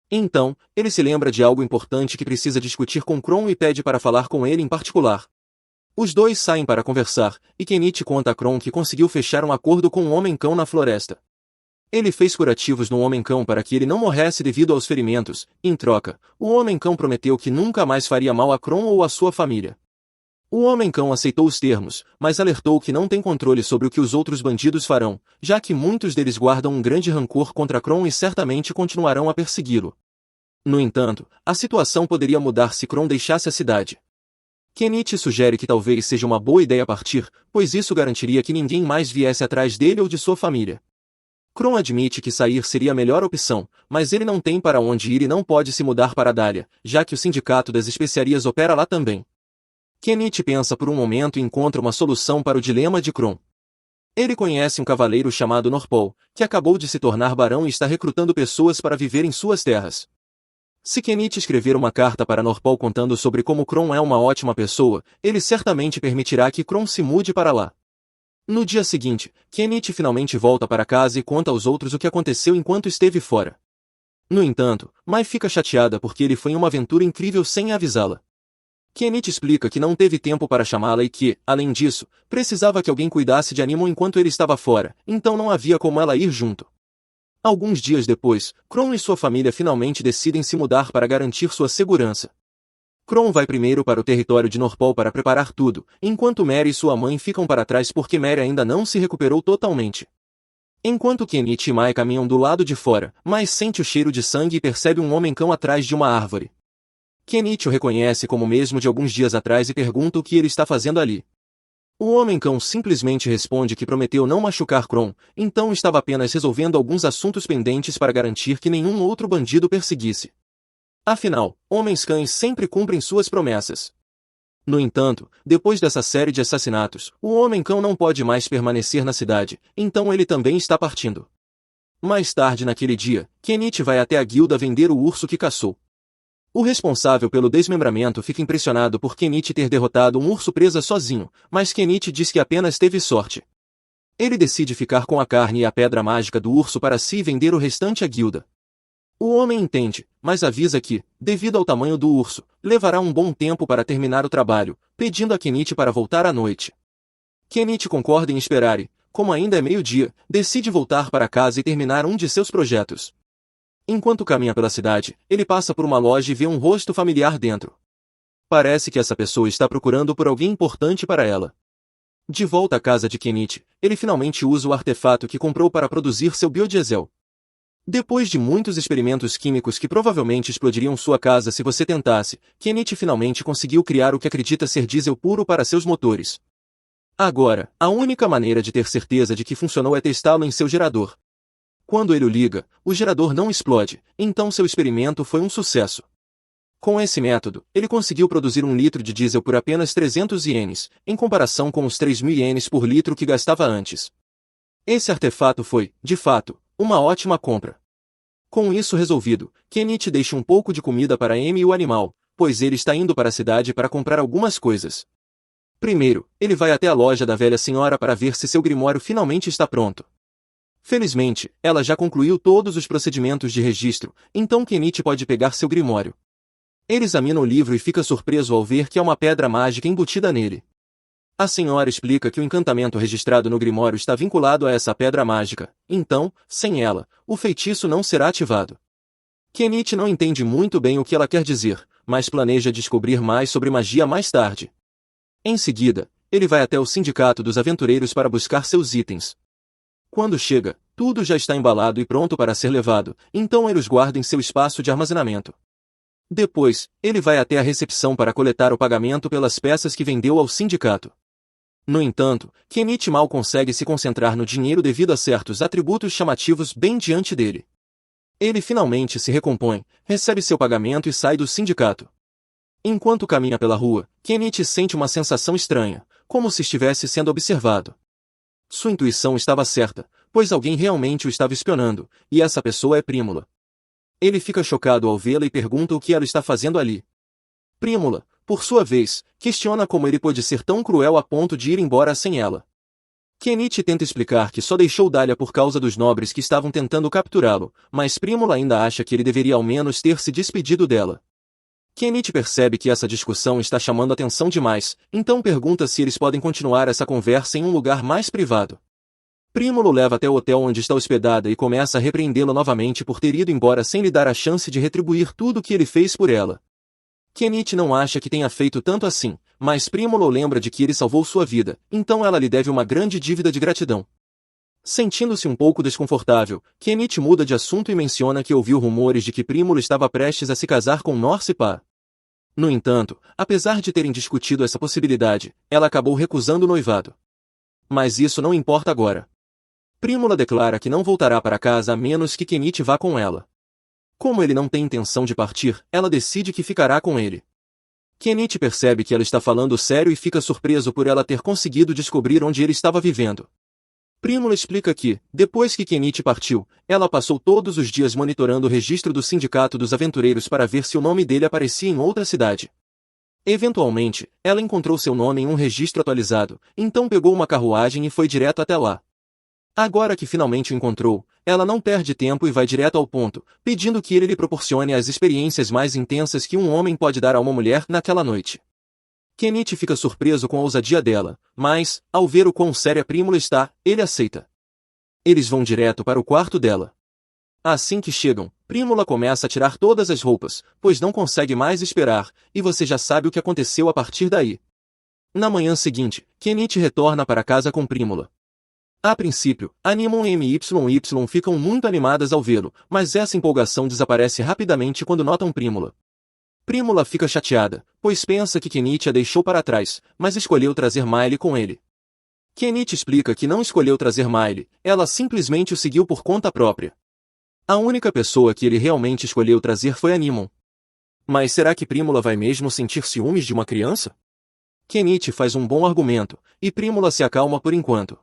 Então, ele se lembra de algo importante que precisa discutir com Kron e pede para falar com ele em particular. Os dois saem para conversar, e Kenichi conta a Kron que conseguiu fechar um acordo com um homem-cão na floresta. Ele fez curativos no homem-cão para que ele não morresse devido aos ferimentos. Em troca, o homem-cão prometeu que nunca mais faria mal a Kron ou a sua família. O homem-cão aceitou os termos, mas alertou que não tem controle sobre o que os outros bandidos farão, já que muitos deles guardam um grande rancor contra Kron e certamente continuarão a persegui-lo. No entanto, a situação poderia mudar se Kron deixasse a cidade. Kenichi sugere que talvez seja uma boa ideia partir, pois isso garantiria que ninguém mais viesse atrás dele ou de sua família. Kron admite que sair seria a melhor opção, mas ele não tem para onde ir e não pode se mudar para Dahlia, já que o sindicato das especiarias opera lá também. Kenichi pensa por um momento e encontra uma solução para o dilema de Kron. Ele conhece um cavaleiro chamado Norpol, que acabou de se tornar barão e está recrutando pessoas para viver em suas terras. Se Kenichi escrever uma carta para Norpol contando sobre como Kron é uma ótima pessoa, ele certamente permitirá que Kron se mude para lá. No dia seguinte, Kenichi finalmente volta para casa e conta aos outros o que aconteceu enquanto esteve fora. No entanto, Mai fica chateada porque ele foi em uma aventura incrível sem avisá-la. Kenichi explica que não teve tempo para chamá-la e que, além disso, precisava que alguém cuidasse de Anemo enquanto ele estava fora, então não havia como ela ir junto. Alguns dias depois, Kron e sua família finalmente decidem se mudar para garantir sua segurança. Kron vai primeiro para o território de Norpol para preparar tudo, enquanto Mary e sua mãe ficam para trás porque Mary ainda não se recuperou totalmente. Enquanto Kenichi e Mai caminham do lado de fora, Mai sente o cheiro de sangue e percebe um homem-cão atrás de uma árvore. Kenichi o reconhece como o mesmo de alguns dias atrás e pergunta o que ele está fazendo ali. O homem-cão simplesmente responde que prometeu não machucar Kron, então estava apenas resolvendo alguns assuntos pendentes para garantir que nenhum outro bandido perseguisse. Afinal, homens-cães sempre cumprem suas promessas. No entanto, depois dessa série de assassinatos, o homem-cão não pode mais permanecer na cidade, então ele também está partindo. Mais tarde naquele dia, Kenichi vai até a guilda vender o urso que caçou. O responsável pelo desmembramento fica impressionado por Kenichi ter derrotado um urso presa sozinho, mas Kenichi diz que apenas teve sorte. Ele decide ficar com a carne e a pedra mágica do urso para si e vender o restante à guilda. O homem entende, mas avisa que, devido ao tamanho do urso, levará um bom tempo para terminar o trabalho, pedindo a Kenichi para voltar à noite. Kenichi concorda em esperar e, como ainda é meio-dia, decide voltar para casa e terminar um de seus projetos. Enquanto caminha pela cidade, ele passa por uma loja e vê um rosto familiar dentro. Parece que essa pessoa está procurando por alguém importante para ela. De volta à casa de Kenichi, ele finalmente usa o artefato que comprou para produzir seu biodiesel. Depois de muitos experimentos químicos que provavelmente explodiriam sua casa se você tentasse, Kenichi finalmente conseguiu criar o que acredita ser diesel puro para seus motores. Agora, a única maneira de ter certeza de que funcionou é testá-lo em seu gerador. Quando ele o liga, o gerador não explode, então seu experimento foi um sucesso. Com esse método, ele conseguiu produzir 1 litro de diesel por apenas 300 ienes, em comparação com os 3.000 ienes por litro que gastava antes. Esse artefato foi, de fato, uma ótima compra. Com isso resolvido, Kenichi deixa um pouco de comida para Amy e o animal, pois ele está indo para a cidade para comprar algumas coisas. Primeiro, ele vai até a loja da velha senhora para ver se seu grimório finalmente está pronto. Felizmente, ela já concluiu todos os procedimentos de registro, então Kenichi pode pegar seu grimório. Ele examina o livro e fica surpreso ao ver que há uma pedra mágica embutida nele. A senhora explica que o encantamento registrado no grimório está vinculado a essa pedra mágica, então, sem ela, o feitiço não será ativado. Kenichi não entende muito bem o que ela quer dizer, mas planeja descobrir mais sobre magia mais tarde. Em seguida, ele vai até o sindicato dos aventureiros para buscar seus itens. Quando chega, tudo já está embalado e pronto para ser levado, então ele os guarda em seu espaço de armazenamento. Depois, ele vai até a recepção para coletar o pagamento pelas peças que vendeu ao sindicato. No entanto, Kenichi mal consegue se concentrar no dinheiro devido a certos atributos chamativos bem diante dele. Ele finalmente se recompõe, recebe seu pagamento e sai do sindicato. Enquanto caminha pela rua, Kenichi sente uma sensação estranha, como se estivesse sendo observado. Sua intuição estava certa, pois alguém realmente o estava espionando, e essa pessoa é Prímula. Ele fica chocado ao vê-la e pergunta o que ela está fazendo ali. Prímula, por sua vez, questiona como ele pôde ser tão cruel a ponto de ir embora sem ela. Kenichi tenta explicar que só deixou Dália por causa dos nobres que estavam tentando capturá-lo, mas Prímula ainda acha que ele deveria ao menos ter se despedido dela. Kenichi percebe que essa discussão está chamando atenção demais, então pergunta se eles podem continuar essa conversa em um lugar mais privado. Prímula o leva até o hotel onde está hospedada e começa a repreendê-la novamente por ter ido embora sem lhe dar a chance de retribuir tudo o que ele fez por ela. Kenichi não acha que tenha feito tanto assim, mas Prímula o lembra de que ele salvou sua vida, então ela lhe deve uma grande dívida de gratidão. Sentindo-se um pouco desconfortável, Kenichi muda de assunto e menciona que ouviu rumores de que Prímula estava prestes a se casar com Norcipa. No entanto, apesar de terem discutido essa possibilidade, ela acabou recusando o noivado. Mas isso não importa agora. Prímula declara que não voltará para casa a menos que Kenichi vá com ela. Como ele não tem intenção de partir, ela decide que ficará com ele. Kenichi percebe que ela está falando sério e fica surpreso por ela ter conseguido descobrir onde ele estava vivendo. Prímula explica que, depois que Kenichi partiu, ela passou todos os dias monitorando o registro do Sindicato dos Aventureiros para ver se o nome dele aparecia em outra cidade. Eventualmente, ela encontrou seu nome em um registro atualizado, então pegou uma carruagem e foi direto até lá. Agora que finalmente o encontrou, ela não perde tempo e vai direto ao ponto, pedindo que ele lhe proporcione as experiências mais intensas que um homem pode dar a uma mulher naquela noite. Kenichi fica surpreso com a ousadia dela, mas, ao ver o quão séria Prímula está, ele aceita. Eles vão direto para o quarto dela. Assim que chegam, Prímula começa a tirar todas as roupas, pois não consegue mais esperar, e você já sabe o que aconteceu a partir daí. Na manhã seguinte, Kenichi retorna para casa com Prímula. A princípio, Animon e MYY ficam muito animadas ao vê-lo, mas essa empolgação desaparece rapidamente quando notam Prímula. Prímula fica chateada, pois pensa que Kenichi a deixou para trás, mas escolheu trazer Miley com ele. Kenichi explica que não escolheu trazer Miley, ela simplesmente o seguiu por conta própria. A única pessoa que ele realmente escolheu trazer foi Animon. Mas será que Prímula vai mesmo sentir ciúmes de uma criança? Kenichi faz um bom argumento, e Prímula se acalma por enquanto.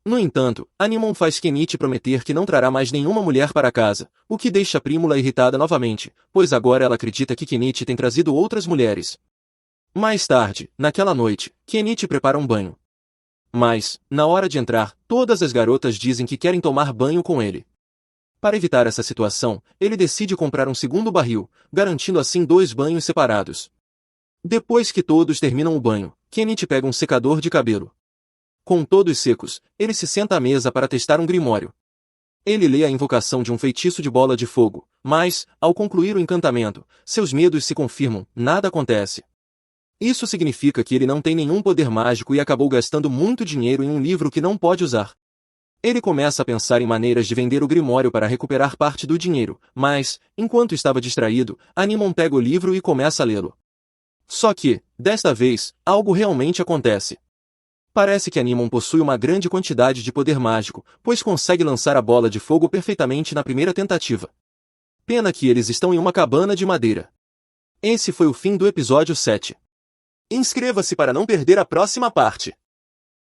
No entanto, Animon faz Kenichi prometer que não trará mais nenhuma mulher para casa, o que deixa Prímula irritada novamente, pois agora ela acredita que Kenichi tem trazido outras mulheres. Mais tarde, naquela noite, Kenichi prepara um banho. Mas, na hora de entrar, todas as garotas dizem que querem tomar banho com ele. Para evitar essa situação, ele decide comprar um segundo barril, garantindo assim 2 banhos separados. Depois que todos terminam o banho, Kenichi pega um secador de cabelo. Com todos secos, ele se senta à mesa para testar um grimório. Ele lê a invocação de um feitiço de bola de fogo, mas, ao concluir o encantamento, seus medos se confirmam, nada acontece. Isso significa que ele não tem nenhum poder mágico e acabou gastando muito dinheiro em um livro que não pode usar. Ele começa a pensar em maneiras de vender o grimório para recuperar parte do dinheiro, mas, enquanto estava distraído, Animon pega o livro e começa a lê-lo. Só que, desta vez, algo realmente acontece. Parece que Animon possui uma grande quantidade de poder mágico, pois consegue lançar a bola de fogo perfeitamente na primeira tentativa. Pena que eles estão em uma cabana de madeira. Esse foi o fim do episódio 7. Inscreva-se para não perder a próxima parte.